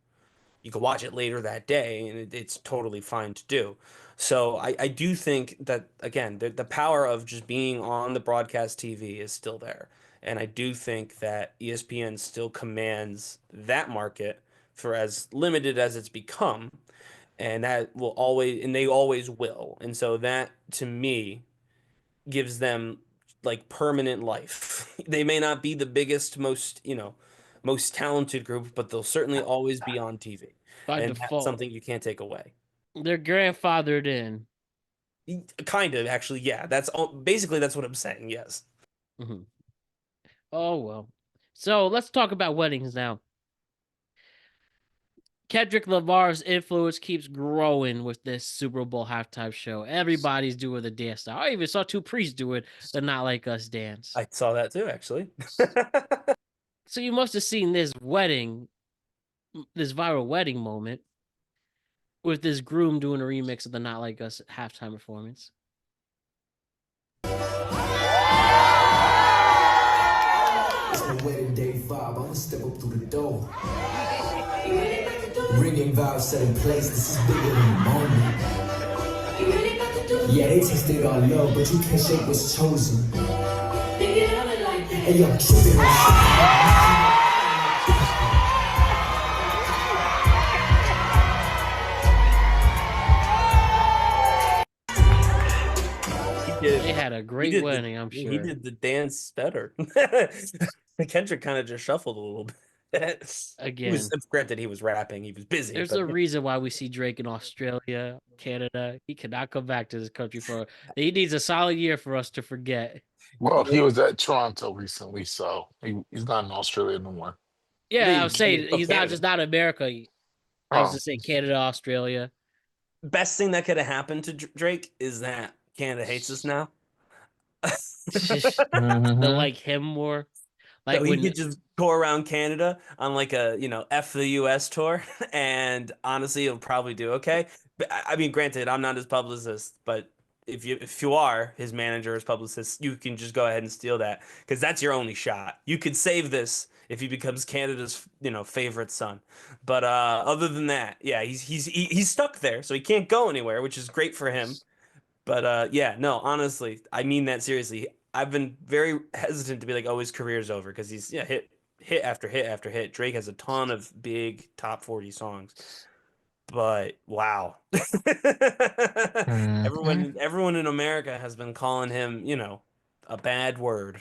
You can watch it later that day, and it's totally fine to do. So I do think that again, the power of just being on the broadcast TV is still there, and I do think that ESPN still commands that market for as limited as it's become, and that will always and they always will, and so that to me gives them like permanent life. They may not be the biggest, most talented group, but they'll certainly always be on TV. By And that's default, something you can't take away. they're grandfathered in. Kind of, actually, yeah. Basically that's what I'm saying. Yes. Mhm. Oh well. So let's talk about weddings now. Kendrick Lamar's influence keeps growing with this Super Bowl halftime show. Everybody's doing the dance now. I even saw two priests doing the Not Like Us dance. I saw that too, actually. So you must have seen this viral wedding moment with this groom doing a remix of the Not Like Us halftime performance. It's the wedding day vibe. I'ma step up through the door. Ringing vows set in place. This is bigger than the moment. Yeah, they tasted our love, but you can't shake what's chosen. Hey, yo, tripping on They had a great wedding, I'm sure. He did the dance better. Kendrick kind of just shuffled a little bit. Again, Granted, he was rapping. He was busy. there's But a reason why we see Drake in Australia, Canada. He cannot come back to this country for. He needs a solid year for us to forget. Well, he was at Toronto recently, so he's not in Australia no more. Yeah, I was saying he's not Canada. just not America. I was just saying Canada, Australia. Best thing that could have happened to Drake is that Canada hates us now. They like him more. Like So he when could just tour around Canada on like a, F the US tour, and honestly, he'll probably do okay. But I mean, granted, I'm not his publicist, but if you are his manager, his publicist, you can just go ahead and steal that because that's your only shot. You could save this if he becomes Canada's, favorite son. But other than that, yeah, he's stuck there, so he can't go anywhere, which is great for him. But yeah, no, honestly, I mean that seriously. I've been very hesitant to be like, oh, his career's over because he's hit after hit after hit. Drake has a ton of big top 40 songs. but wow. Everyone in America has been calling him, a bad word.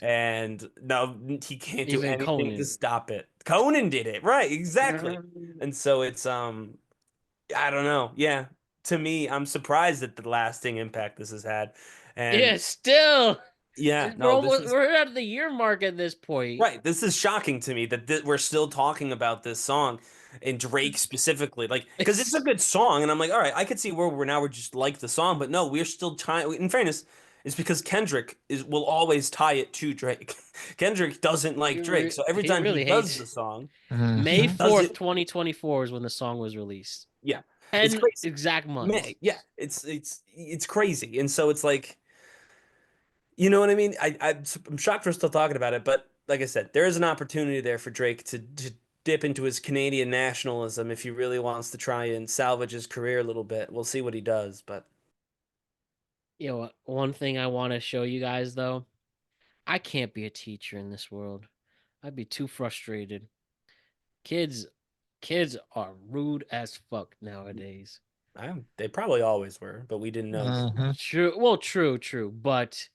And no, he can't do Even anything to Conan. stop it. Conan did it. Right, exactly. And so it's I don't know. Yeah. To me, I'm surprised at the lasting impact this has had. And Yeah, still. yeah, We're no, this almost is we're at the year mark at this point. right. This is shocking to me that we're still talking about this song and Drake specifically, like, because it's a good song, and I'm like, all right, I could see where we're just like the song, but no, we're still trying. In fairness, it's because Kendrick will always tie it to Drake. Kendrick doesn't like Drake, so every He time he really does hates. the song, May he does 4th, it. 2024 is when the song was released. Yeah, it's 10 crazy. exact months. Yeah, it's crazy, and so it's like, you know what I mean? I'm shocked we're still talking about it, but like I said, there is an opportunity there for Drake to dip into his Canadian nationalism if he really wants to try and salvage his career a little bit. We'll see what he does, but One thing I want to show you guys though, I can't be a teacher in this world. I'd be too frustrated. Kids kids are rude as fuck nowadays. they probably always were, but we didn't know. True. Well, true, but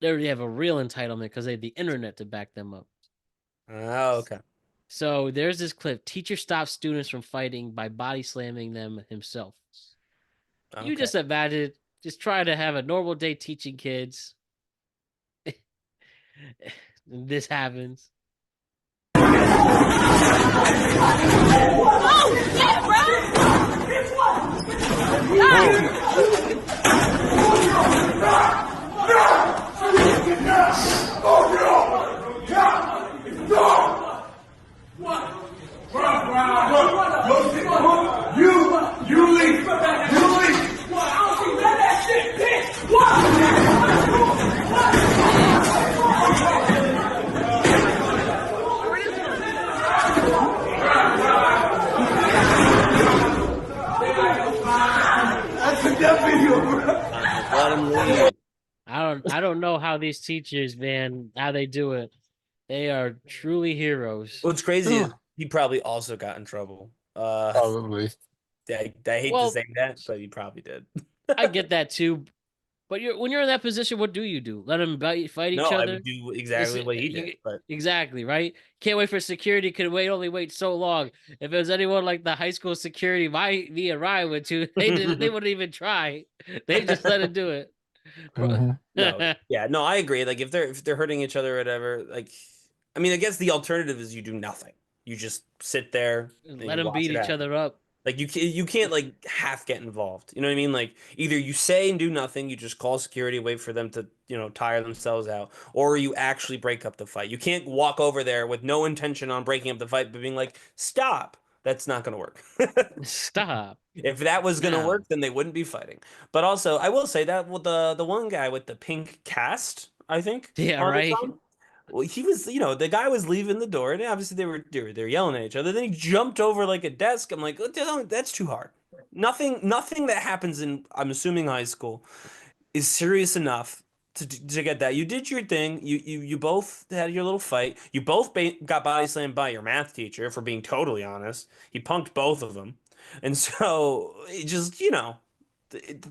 they have a real entitlement because they have the internet to back them up. Oh, okay. So there's this clip. Teacher stops students from fighting by body slamming them himself. You Okay. just imagine, just try to have a normal day teaching kids. This happens. You leave. That's a death video, bro. Let him leave. I don't know how these teachers, man, how they do it. They are truly heroes. What's crazy is he probably also got in trouble. Probably. I hate to Well, say that, but he probably did. I get that too. But when you're in that position, what do you do? Let them fight each No, I other? would do exactly what he did. But Exactly, right? Can't wait for security. Could only wait so long. If it was anyone like the high school security me and Ryan went to, they wouldn't even try. They just let it do it. no, yeah, no, I agree. Like if they're hurting each other or whatever, like I mean, I guess the alternative is you do nothing. You just sit there and Let you them watch beat it each happen. other up. Like you can't like half get involved. You know what I mean? Like either you say and do nothing, you just call security, wait for them to, tire themselves out, or you actually break up the fight. You can't walk over there with no intention on breaking up the fight, but being like, "Stop." That's not going to work. Stop. If that was going to No. work, then they wouldn't be fighting. But also, I will say that with the one guy with the pink cast, I think, Yeah, on the right. song, well, he was, the guy was leaving the door, and obviously they were yelling at each other. Then he jumped over like a desk. I'm like, that's too hard. Nothing that happens in, I'm assuming, high school is serious enough to get that. You did your thing. You both had your little fight. You both got body slammed by your math teacher, for being totally honest. He punked both of them, and so it just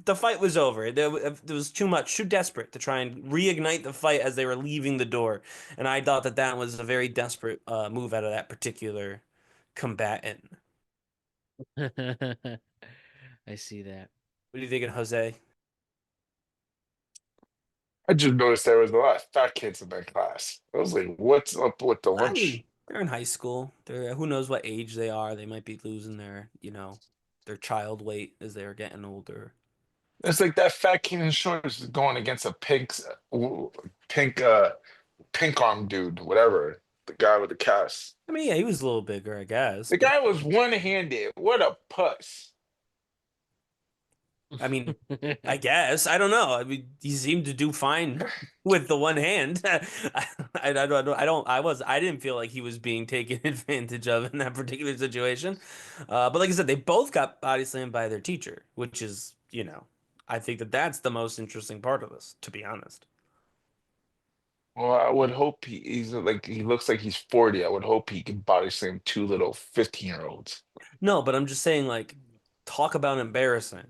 the fight was over. There was too much, too desperate to try and reignite the fight as they were leaving the door. And I thought that was a very desperate move out of that particular combatant. I see that. What do you think of Jose? I just noticed there was a lot of fat kids in that class. I was like, what's up with the I mean, lunch? they're in high school. Who knows what age they are. They might be losing their child weight as they're getting older. It's like that fat kid in shorts is going against a pink pink arm dude, whatever. The guy with the cast. I mean, yeah, he was a little bigger, I guess. The guy was one-handed. What a puss. I mean, I guess. I don't know. I mean, he seemed to do fine with the one hand. I didn't feel like he was being taken advantage of in that particular situation. But like I said, they both got body slammed by their teacher, which is, I think that's the most interesting part of this, to be honest. Well, I would hope he's like he looks like he's 40. I would hope he can body slam two little 15-year-olds. No, but I'm just saying, like, talk about embarrassing.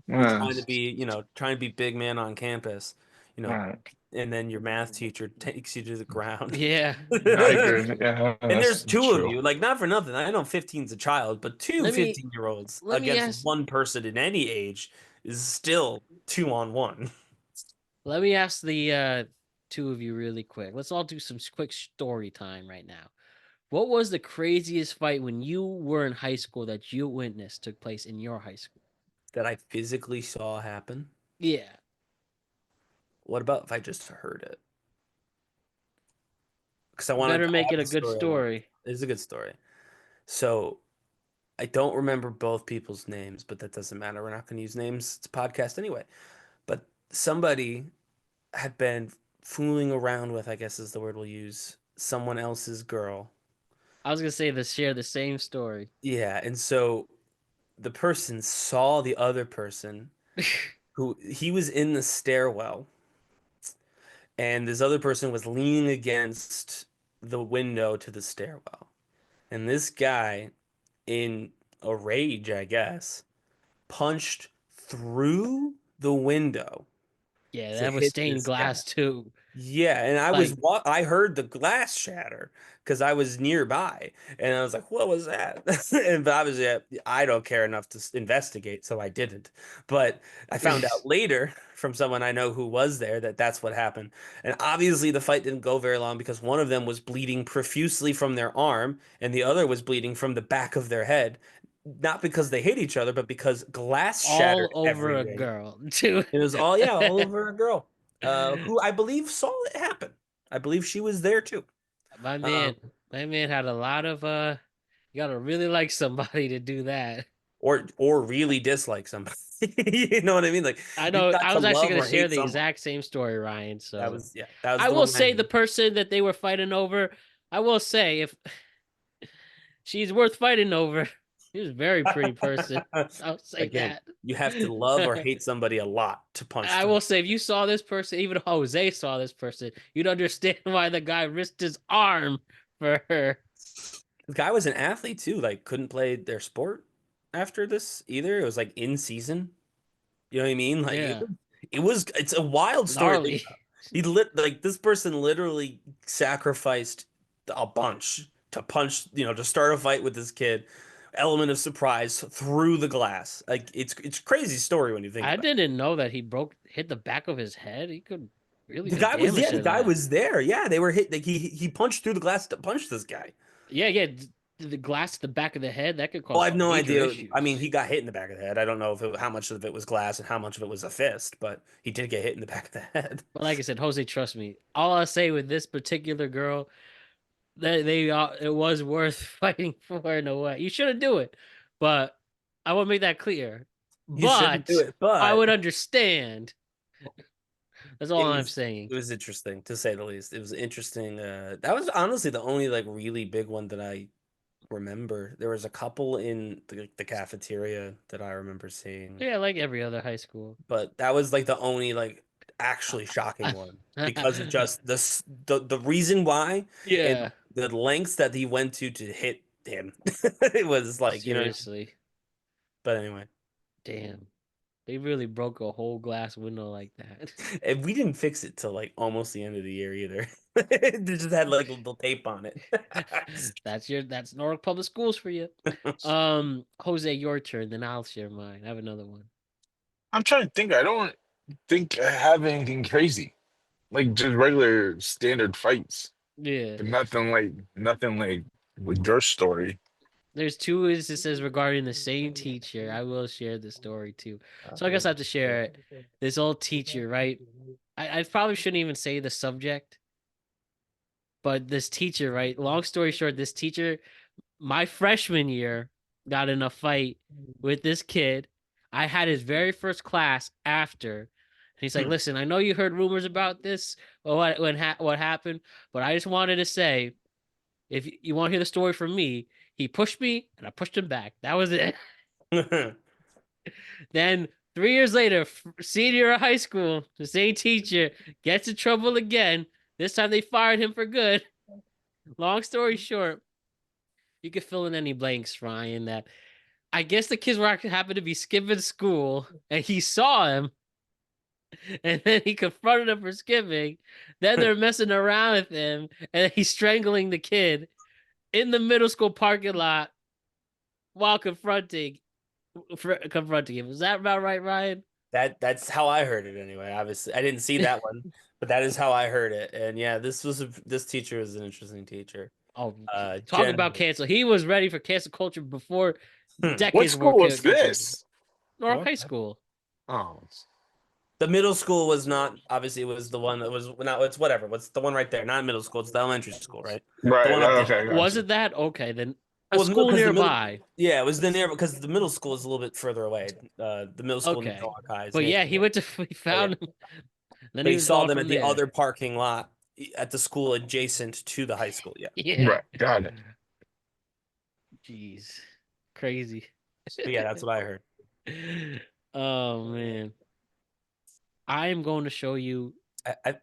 You're Yeah, trying to be, trying to be big man on campus, you know, right. and then your math teacher takes you to the ground. Yeah. I agree. Yeah, And there's that's two of true. you, like, not for nothing. I know 15's a child, but two Let me 15-year-olds let me against ask one person in any age is still 2-on-1. let me ask the two of you really quick. Let's all do some quick story time right now. What was the craziest fight when you were in high school that you witnessed took place in your high school? That I physically saw happen. Yeah. What about if I just heard it? Because I Better I make have it a the good story. I want. story. It's a good story. So I don't remember both people's names, but that doesn't matter. We're not going to use names. It's a podcast anyway. But somebody had been fooling around with, I guess is the word we'll use, someone else's girl. I was gonna say share the same story. Yeah, and so the person saw the other person who he was in the stairwell, and this other person was leaning against the window to the stairwell. And this guy, in a rage, I guess, punched through the window Yeah, to that was hit stained this guy. glass too. Yeah, and Like I heard the glass shatter because I was nearby, and I was like, "What was that?" And but obviously, I don't care enough to investigate, so I didn't. But I found out later from someone I know who was there that that's what happened. And obviously, the fight didn't go very long because one of them was bleeding profusely from their arm, and the other was bleeding from the back of their head. Not because they hit each other, but because glass all shattered over a everywhere. girl too. It was all over a girl, who I believe saw it happen. I believe she was there too. My Um, man, my man had a lot of you gotta really like somebody to do that. or really dislike somebody. You know what I mean? Like I you've know got I to was actually love gonna or share hate the someone. exact same story, Ryan. That So was that was I the will one I say the knew. person that they were fighting over, I will say if she's worth fighting over, she's a very pretty person. I'll say Again, that. you have to love or hate somebody a lot to punch I through. will say if you saw this person, even Jose saw this person, you'd understand why the guy risked his arm for her. The guy was an athlete too. Like couldn't play their sport after this either. It was like in season. You know what I mean? Like Yeah. it's a wild story. Gnarly. He like this person literally sacrificed a bunch to punch, to start a fight with this kid. Element of surprise through the glass. Like it's crazy story when you think I about it. didn't know that he hit the back of his head. He could really do Yeah, damage the to guy that. was there. Yeah, they were hit. Like he punched through the glass to punch this guy. Yeah, yeah. The glass to the back of the head that could Well, I cause have no major idea. I mean, issues. he got hit in the back of the head. I don't know how much of it was glass and how much of it was a fist, but he did get hit in the back of the head. But like I said, Jose, trust me. All I'll say with this particular girl, that it was worth fighting for in a way. You shouldn't do it, but I want to make that clear. You shouldn't do But it, I but would understand. That's all it I'm was saying. it was interesting to say the least. It was interesting. That was honestly the only like really big one that I remember. There was a couple in the cafeteria that I remember seeing, Yeah, like every other high school. but that was like the only like actually shocking one because of just the reason why and Yeah, the lengths that he went to hit him. It was like, seriously. but anyway. Damn. They really broke a whole glass window like that. And we didn't fix it till like almost the end of the year either. They just had like a little tape on it. That's Norwalk Public Schools for you. Jose, your turn, then I'll share mine. I have another one. I'm trying to think. I don't think I have anything crazy. Like just regular standard fights. Yeah. But nothing like with your story. There's two instances regarding the same teacher. I will share the story too. So I guess I have to share it. This old teacher, right? I probably shouldn't even say the subject, but this teacher, right? Long story short, this teacher, my freshman year, got in a fight with this kid. I had his very first class after. And he's like, "Listen, I know you heard rumors about this, or what happened, but I just wanted to say, if you want to hear the story from me, he pushed me and I pushed him back. That was it." Then 3 years later, senior of high school, the same teacher gets in trouble again. This time they fired him for good. Long story short, you could fill in any blanks, Ryan, that I guess the kids were actually happened to be skipping school and he saw him and then he confronted him for skipping. Then they're messing around with him and he's strangling the kid in the middle school parking lot while confronting him. Is that about right, Ryan? That's how I heard it anyway. Obviously, I didn't see that one, but that is how I heard it. And yeah, this teacher was an interesting teacher. Oh, talk about cancel. He was ready for cancel culture before decades. What school was this? North High School. Oh, The middle school was not. Obviously, it was the one that was. No, it's whatever. What's the one right there? Not middle school. It's the elementary school, right? right. The one up there. Okay. Gotcha. Was it that? Okay, then a Well, no, school 'cause the middle- nearby. Yeah, it was the near because the middle school is a little bit further away. The middle school Okay. in Norwalk High is But yeah, he nationwide. went to he found him. Then But he was saw gone them from at the there. other parking lot at the school adjacent to the high school. Yeah. Yeah. Right. Got it. Jeez. Crazy. But yeah, that's what I heard. Oh man. I am going to show you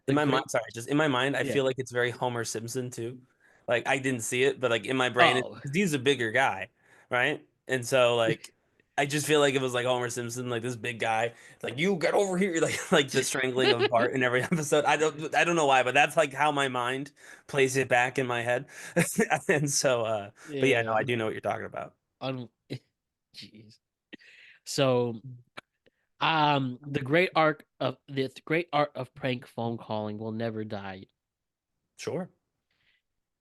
In my mind, in my mind, I Yeah. feel like it's very Homer Simpson too. Like I didn't see it, but like in my brain, Oh. because he's a bigger guy, right? And so like, I just feel like it was like Homer Simpson, like this big guy, like you get over here, like the strangling of Bart in every episode. I don't know why, but that's like how my mind plays it back in my head. And so, but yeah, no, I do know what you're talking about. Jeez. So the great art of prank phone calling will never die. Sure.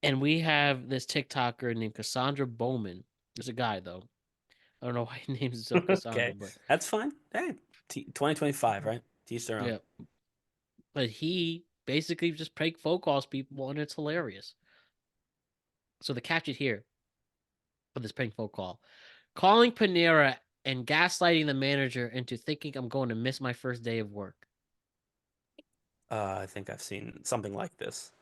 And we have this TikToker named Cassandra Bowman. There's a guy though. I don't know why he names himself Cassandra, Okay, but that's fine. Hey, 2025, right? Teach their own. yeah. But he basically just prank phone calls people and it's hilarious. So the caption here for this prank phone call: calling Panera and gaslighting the manager into thinking I'm going to miss my first day of work. I think I've seen something like this.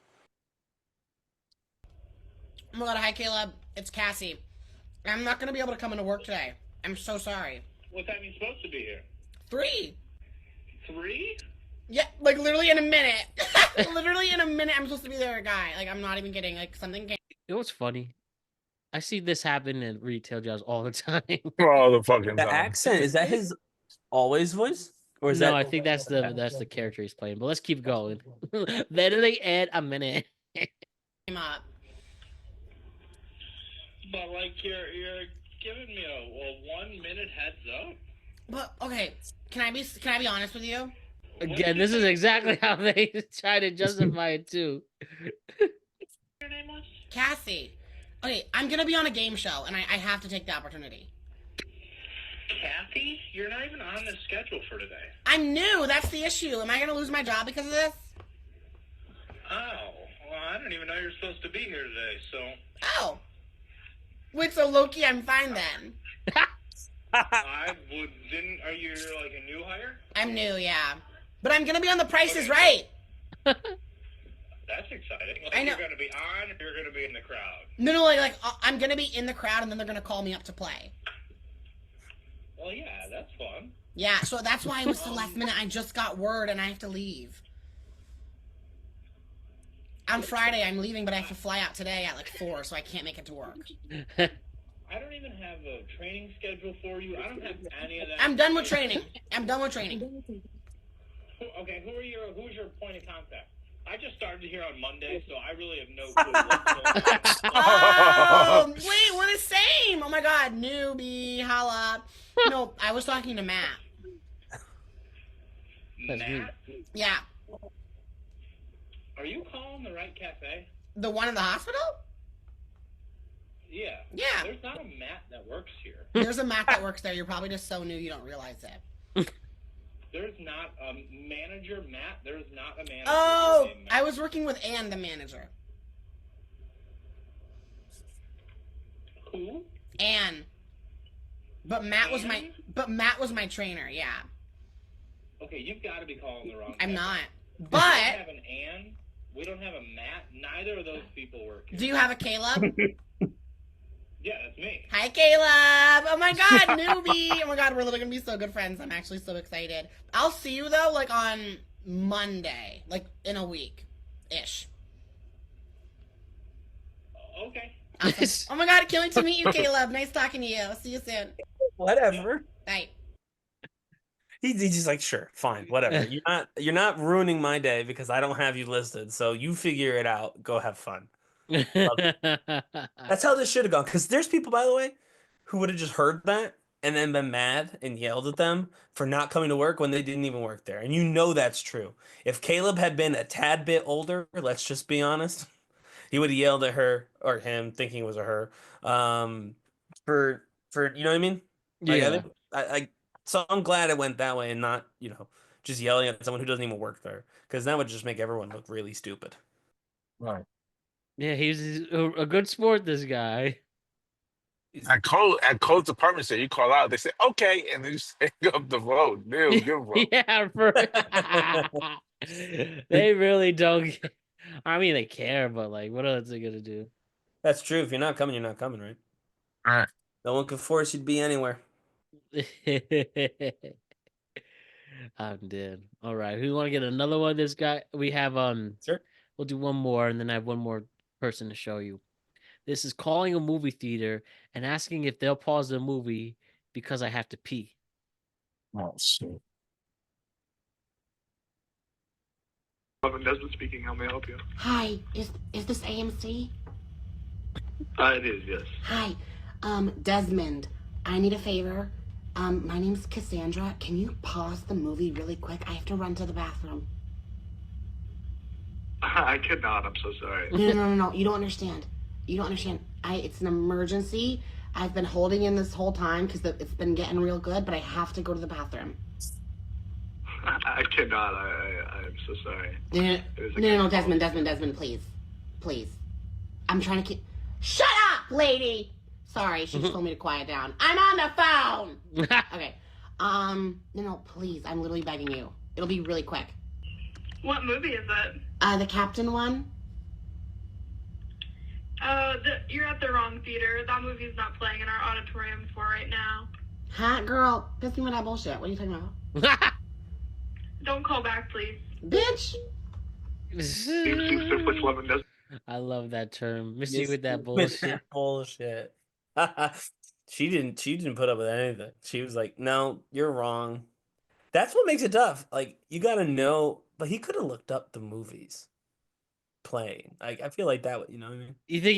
Oh my god, hi Caleb. It's Cassie. I'm not gonna be able to come into work today. I'm so sorry. What time are you supposed to be here? 3. 3? Yeah, like literally in a minute. Literally in a minute I'm supposed to be there, guy. Like I'm not even kidding. Like something came. You know what's funny? I see this happen in retail jobs all the time. All the fucking The time. accent, is that his always voice? Or is No, that I think that's the character he's playing. But let's keep going. Literally add a minute. Up. But like you're giving me a 1 minute heads up. But okay, can I be honest with you? Again, this is exactly how they try to justify it too. Your name was? Cassie. Okay, I'm gonna be on a game show and I have to take the opportunity. Kathy? You're not even on the schedule for today. I'm new, that's the issue. Am I gonna lose my job because of this? Oh, well, I don't even know you're supposed to be here today, so. Oh. Wait, so Loki, I'm fine then. Are you like a new hire? I'm new, yeah. But I'm gonna be on The Price is Right. That's exciting. Like I know. You're gonna be on, or you're gonna be in the crowd. No, like I'm gonna be in the crowd and then they're gonna call me up to play. Well, yeah, that's fun. Yeah, so that's why it was the last minute. I just got word and I have to leave. On Friday, I'm leaving, but I have to fly out today at like 4, so I can't make it to work. I don't even have a training schedule for you. I don't have any of that. I'm done with training. I'm done with training. Okay, who's your point of contact? I just started here on Monday, so I really have no clue what's going on. Oh, wait, we're the same. Oh my god, newbie, holla. No, I was talking to Matt. Matt, Yeah, are you calling the right cafe? the one in the hospital? Yeah. Yeah. There's not a Matt that works here. There's a Matt that works there. You're probably just so new you don't realize it. There's not a manager, Matt. There's not a manager. Oh, named Matt. I was working with Ann, the manager. Who? Ann. But Matt was my trainer, yeah. Okay, you've got to be calling the wrong I'm cafe. not. We don't But have an Ann. We don't have a Matt. Neither of those people work here. do you have a Caleb? Yeah, that's me. Hi, Caleb. Oh my god, newbie. Oh my god, we're literally gonna be so good friends. I'm actually so excited. I'll see you though, like on Monday, like in a week. Ish. Okay. Awesome. Oh my God, I can't wait to meet you, Caleb. Nice talking to you. See you soon. Whatever. Bye. He's just like, sure, fine, whatever. You're not ruining my day because I don't have you listed. So you figure it out. Go have fun. That's how this should have gone. Because there's people, by the way, who would have just heard that and then been mad and yelled at them for not coming to work when they didn't even work there. And you know that's true. If Caleb had been a tad bit older, let's just be honest, he would have yelled at her or him, thinking it was a her, for you know what I mean? Like, Yeah. so I'm glad it went that way and not, just yelling at someone who doesn't even work there, because that would just make everyone look really stupid. Right. Yeah, he's a good sport, this guy. At Cole's department store, you call out, they say, okay, and they just hang up the phone. They don't give a fuck. Yeah, they really don't. I mean, they care, but like, what else are they gonna do? That's true. If you're not coming, you're not coming, right? All right. No one can force you to be anywhere. I'm dead. All right, who want to get another one? This guy, we have Sure. We'll do one more, and then I have one more person to show you. This is calling a movie theater and asking if they'll pause the movie because I have to pee. Oh, shit. Desmond speaking. How may I help you? Hi, is this AMC? It is, yes. Hi, Desmond. I need a favor. My name's Cassandra. Can you pause the movie really quick? I have to run to the bathroom. I cannot. I'm so sorry. No. You don't understand. You don't understand. It's an emergency. I've been holding in this whole time because it's been getting real good, but I have to go to the bathroom. I cannot. I'm so sorry. No, Desmond, please. I'm trying to keep. Shut up, lady. Sorry, she just told me to quiet down. I'm on the phone. Okay. No, please. I'm literally begging you. It'll be really quick. What movie is it? The Captain one. You're at the wrong theater. That movie's not playing in our auditorium for right now. Huh, girl? Piss me with that bullshit. What are you talking about? Don't call back, please. Bitch. I love that term. Missy with that bullshit. Bullshit. She didn't put up with anything. She was like, "No, you're wrong." That's what makes it tough. Like, you gotta know. But he could have looked up the movies playing. I feel like that would, you know what I mean? Do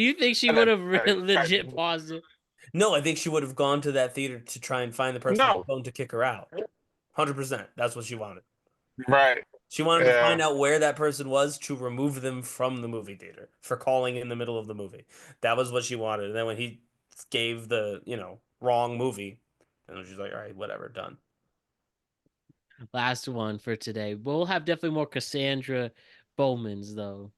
you think she would have legit paused it? No, I think she would have gone to that theater to try and find the person on the phone to kick her out. 100%. That's what she wanted. Right. She wanted to find out where that person was to remove them from the movie theater for calling in the middle of the movie. That was what she wanted. And then when he gave the, wrong movie, and she's like, all right, whatever, done. Last one for today. We'll have definitely more Cassandra Bowmans, though.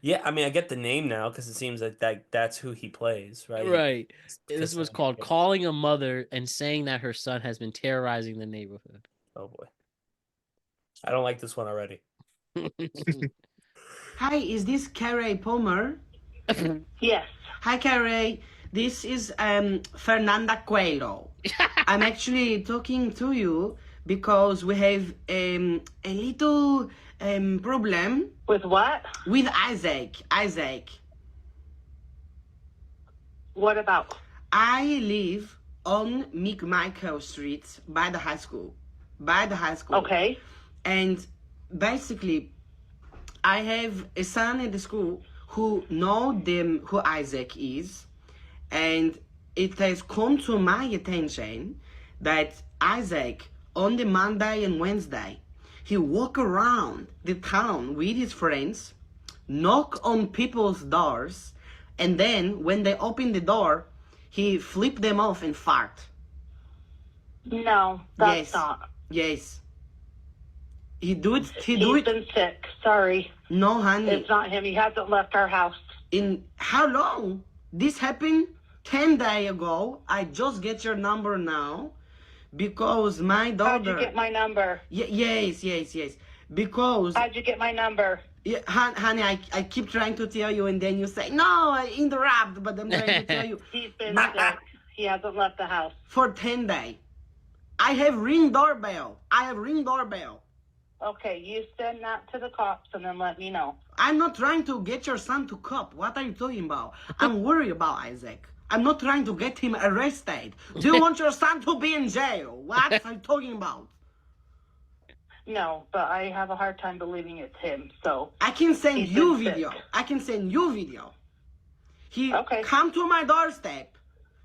Yeah, I mean, I get the name now because it seems like that's who he plays, right? Right. This was called Calling a Mother and Saying That Her Son Has Been Terrorizing the Neighborhood. Oh, boy. I don't like this one already. Hi, is this Carey Palmer? Yes. Hi, Carey. This is Fernanda Coelho. I'm actually talking to you because we have a little problem. With what? With Isaac. What about? I live on McMichael Street by the high school. Okay. And basically, I have a son at the school who know who Isaac is, and it has come to my attention that Isaac, on the Monday and Wednesday, he walk around the town with his friends, knock on people's doors, and then when they open the door, he flip them off and fart. No, that's not. Yes. He's been sick. Sorry. No, honey. It's not him. He hasn't left our house. In how long? This happened 10 days ago. I just get your number now because my daughter... How'd you get my number? Yes. Because... How'd you get my number? Yeah, honey, I keep trying to tell you and then you say, no, I interrupt, but I'm trying to tell you. He's been sick. He hasn't left the house. For 10 days. I have ring doorbell. Okay, you send that to the cops and then let me know. I'm not trying to get your son to cop. What are you talking about? I'm worried about Isaac. I'm not trying to get him arrested. Do you want your son to be in jail? What are you talking about? No, but I have a hard time believing it's him, so... I can send He's you been video. sick. I can send you video. He Okay. come to my doorstep,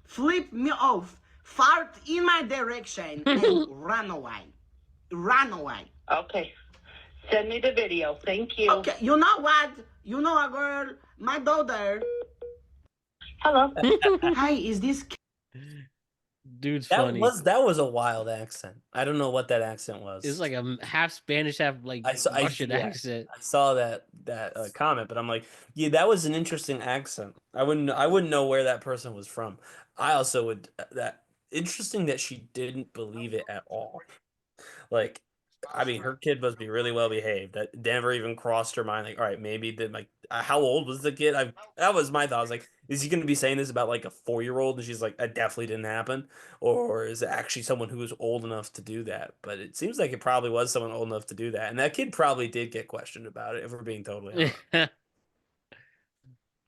flip me off, fart in my direction, and run away. Run away. Okay. Send me the video. Thank you. Okay, you know what? You know a girl, my daughter. Hello. Hi, is this... Dude's That funny. was a wild accent. I don't know what that accent was. It's like a half Spanish, half like Russian accent. I saw that comment, but I'm like, yeah, that was an interesting accent. I wouldn't know where that person was from. I also would that interesting that she didn't believe it at all. Like, I mean, her kid must be really well behaved. That never even crossed her mind. Like, all right, maybe how old was the kid? That was my thought. I was like, is he going to be saying this about like a 4-year-old? And she's like, that definitely didn't happen. Or is it actually someone who was old enough to do that? But it seems like it probably was someone old enough to do that. And that kid probably did get questioned about it, if we're being totally honest.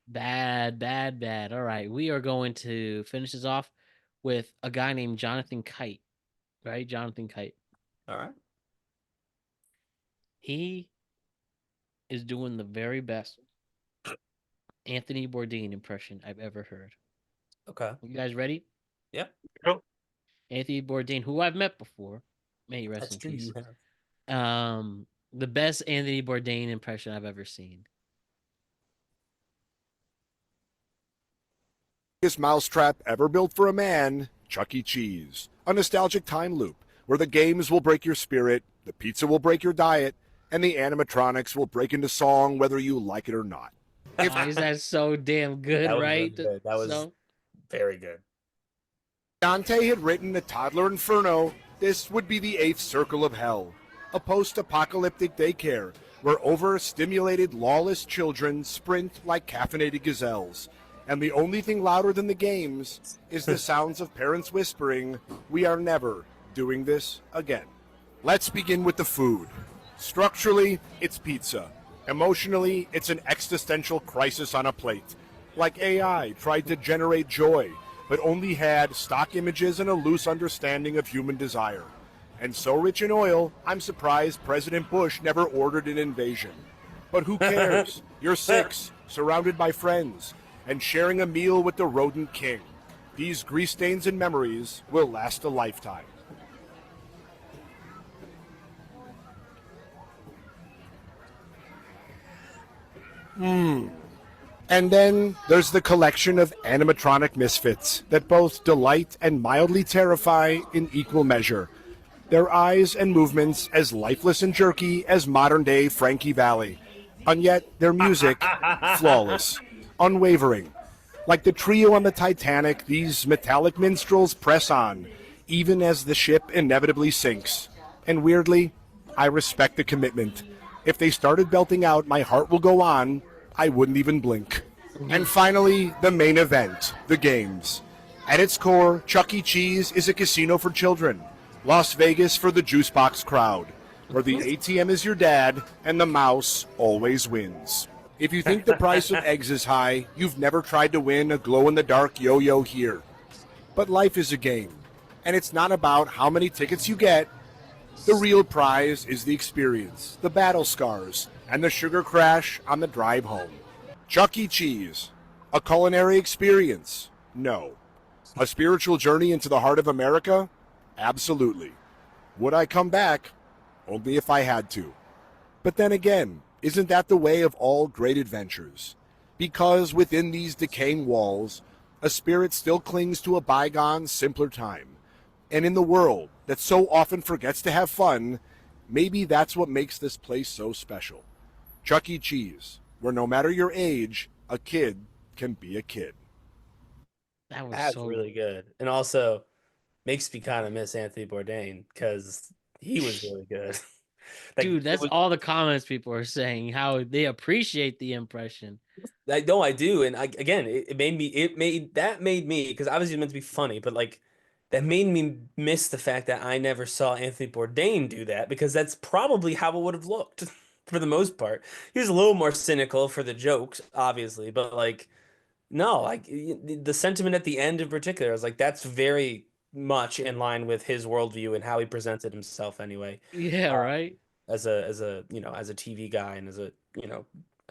Bad. All right, we are going to finish this off with a guy named Jonathan Kite. Right, Jonathan Kite. All right. He is doing the very best Anthony Bourdain impression I've ever heard. Okay. You guys ready? Yep. Cool. Anthony Bourdain, who I've met before. May he rest in peace. You have. The best Anthony Bourdain impression I've ever seen. Biggest mousetrap ever built for a man, Chuck E. Cheese. A nostalgic time loop where the games will break your spirit, the pizza will break your diet, and the animatronics will break into song whether you like it or not. Is that so damn good, That was right? really good. That was So- very good. Dante had written A Toddler Inferno, this would be the 8th circle of hell. A post-apocalyptic daycare where overstimulated, lawless children sprint like caffeinated gazelles. And the only thing louder than the games is the sounds of parents whispering, "We are never doing this again." Let's begin with the food. Structurally, it's pizza. Emotionally, it's an existential crisis on a plate. Like AI tried to generate joy, but only had stock images and a loose understanding of human desire. And so rich in oil, I'm surprised President Bush never ordered an invasion. But who cares? You're 6, surrounded by friends, and sharing a meal with the rodent king. These grease stains and memories will last a lifetime. And then there's the collection of animatronic misfits that both delight and mildly terrify in equal measure. Their eyes and movements as lifeless and jerky as modern-day Frankie Valli. And yet their music, flawless, unwavering. Like the trio on the Titanic, these metallic minstrels press on, even as the ship inevitably sinks. And weirdly, I respect the commitment. If they started belting out "My Heart Will Go On," I wouldn't even blink. And finally, the main event, the games. At its core, Chuck E. Cheese is a casino for children. Las Vegas for the juice box crowd, where the ATM is your dad and the mouse always wins. If you think the price of eggs is high, you've never tried to win a glow-in-the-dark yo-yo here. But life is a game, and it's not about how many tickets you get. The real prize is the experience, the battle scars, and the sugar crash on the drive home. Chuck E. Cheese. A culinary experience? No. A spiritual journey into the heart of America? Absolutely. Would I come back? Only if I had to. But then again, isn't that the way of all great adventures? Because within these decaying walls, a spirit still clings to a bygone, simpler time. And in the world that so often forgets to have fun, maybe that's what makes this place so special. Chuck E. Cheese, where no matter your age, a kid can be a kid. That's really good. And also makes me kind of miss Anthony Bourdain because he was really good. Dude, that's all the comments people are saying, how they appreciate the impression. I know I do. And again, it made me, because obviously it's meant to be funny, but like, that made me miss the fact that I never saw Anthony Bourdain do that, because that's probably how it would have looked for the most part. He was a little more cynical for the jokes, obviously, but like, no, like the sentiment at the end in particular, I was like, that's very much in line with his worldview and how he presented himself anyway. Yeah, right. As a as a TV guy and as a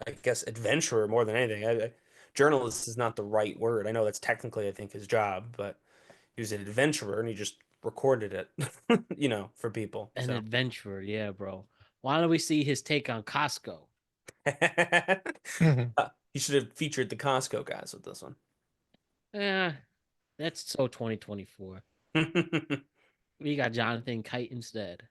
I guess adventurer more than anything. Journalist is not the right word. I know that's technically I think his job, but he was an adventurer and he just recorded it, for people. An So. adventurer, yeah, bro. Why don't we see his take on Costco? He should have featured the Costco guys with this one. Yeah, that's so 2024. We got Jonathan Kite instead.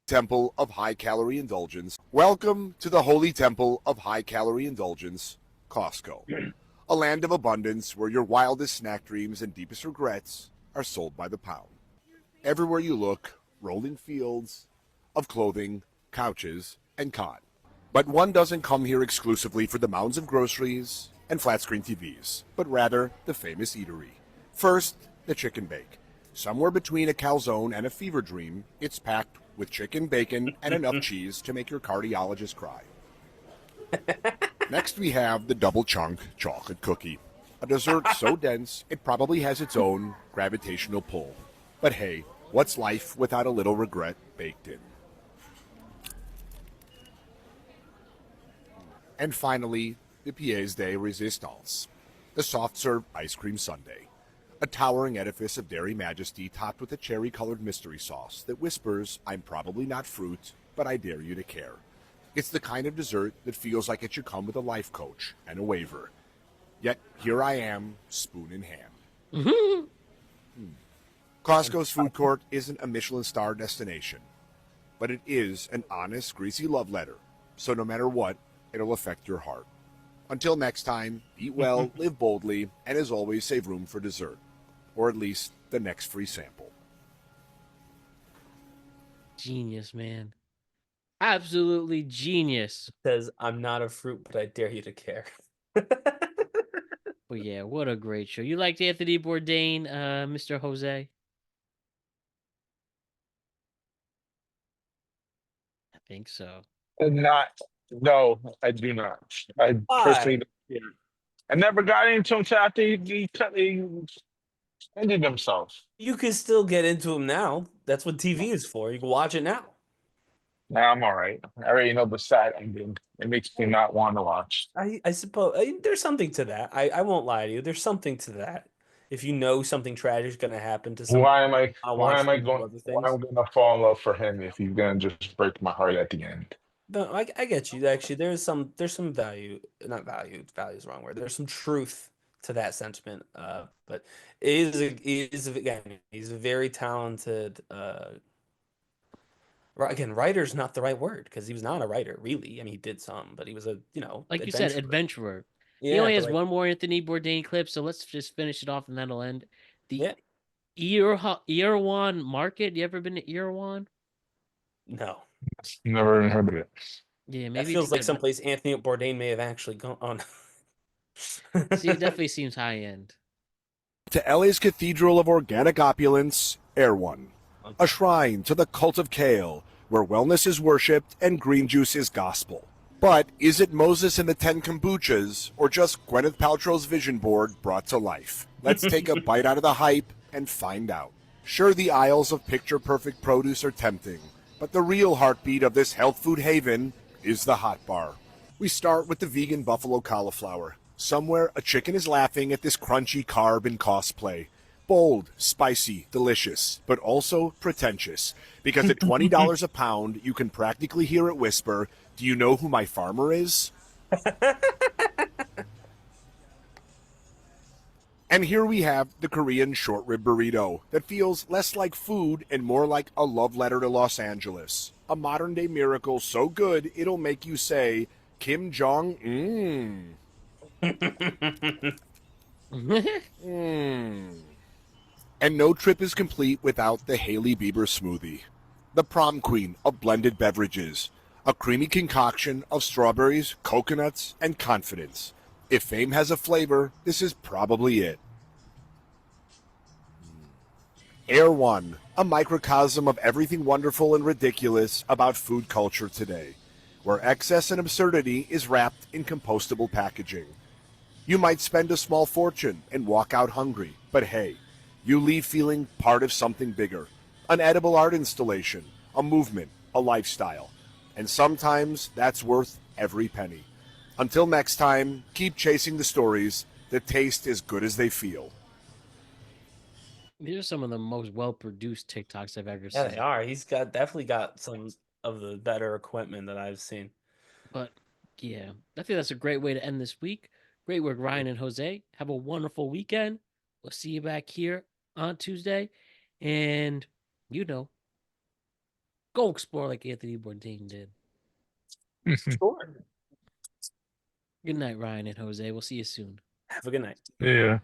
Temple of high calorie indulgence. Welcome to the holy temple of high calorie indulgence, Costco. A land of abundance where your wildest snack dreams and deepest regrets are sold by the pound. Everywhere you look, rolling fields of clothing, couches, and cod. But one doesn't come here exclusively for the mounds of groceries and flat screen TVs, but rather the famous eatery. First, the chicken bake. Somewhere between a calzone and a fever dream, it's packed with chicken, bacon, and enough cheese to make your cardiologist cry. Next we have the double chunk chocolate cookie. A dessert so dense, it probably has its own gravitational pull. But hey, what's life without a little regret baked in? And finally, the pièce de résistance, the soft-serve ice cream sundae. A towering edifice of dairy majesty topped with a cherry-colored mystery sauce that whispers, I'm probably not fruit, but I dare you to care. It's the kind of dessert that feels like it should come with a life coach and a waiver. Yet here I am, spoon in hand. Costco's food court isn't a Michelin star destination, but it is an honest, greasy love letter. So no matter what, it'll affect your heart. Until next time, eat well, live boldly, and as always, save room for dessert. Or at least the next free sample. Genius, man. Absolutely genius. Says, I'm not a fruit, but I dare you to care. But yeah, what a great show. You liked Anthony Bourdain, Mr. Jose? I think so. No, I do not. I personally don't care. I never got into him until after he ended himself. You can still get into him now. That's what TV is for. You can watch it now. Nah, I'm all right. I already know the sad ending. It makes me not want to watch. I suppose there's something to that. I won't lie to you. There's something to that. If you know something tragic is going to happen to someone, Why am I going to fall in love for him if he's going to just break my heart at the end? No, I get you. Actually, there's some value, not value. Value is the wrong word. There's some truth to that sentiment. But again, he's a very talented. Again, writer's not the right word because he was not a writer, really. I mean, he did some, but he was a like you said, adventurer. Yeah, he only has one more Anthony Bourdain clip, so let's just finish it off and that'll end. The Erewhon Market. You ever been to Erewhon? No. Never even heard of it. Yeah, maybe it feels like someplace Anthony Bourdain may have actually gone. See, it definitely seems high end. To LA's Cathedral of Organic Opulence, Erewhon. A shrine to the cult of kale, where wellness is worshipped and green juice is gospel. But is it Moses and the 10 kombuchas, or just Gwyneth Paltrow's vision board brought to life? Let's take a bite out of the hype and find out. Sure, the aisles of picture-perfect produce are tempting, but the real heartbeat of this health food haven is the hot bar. We start with the vegan buffalo cauliflower. Somewhere, a chicken is laughing at this crunchy carb and cosplay. Bold, spicy, delicious, but also pretentious. Because at $20 a pound, you can practically hear it whisper, do you know who my farmer is? And here we have the Korean short rib burrito that feels less like food and more like a love letter to Los Angeles. A modern day miracle so good it'll make you say, Kim Jong-un. And no trip is complete without the Hailey Bieber smoothie. The prom queen of blended beverages. A creamy concoction of strawberries, coconuts, and confidence. If fame has a flavor, this is probably it. Air One, a microcosm of everything wonderful and ridiculous about food culture today, where excess and absurdity is wrapped in compostable packaging. You might spend a small fortune and walk out hungry, but hey, you leave feeling part of something bigger. An edible art installation, a movement, a lifestyle. And sometimes that's worth every penny. Until next time, keep chasing the stories that taste as good as they feel. These are some of the most well-produced TikToks I've ever Yeah, seen. they are. He's definitely got some of the better equipment that I've seen. But yeah, I think that's a great way to end this week. Great work, Ryan and Jose. Have a wonderful weekend. We'll see you back here on Tuesday. And, go explore like Anthony Bourdain did. Sure. Good night, Ryan and Jose. We'll see you soon. Have a good night. Yeah.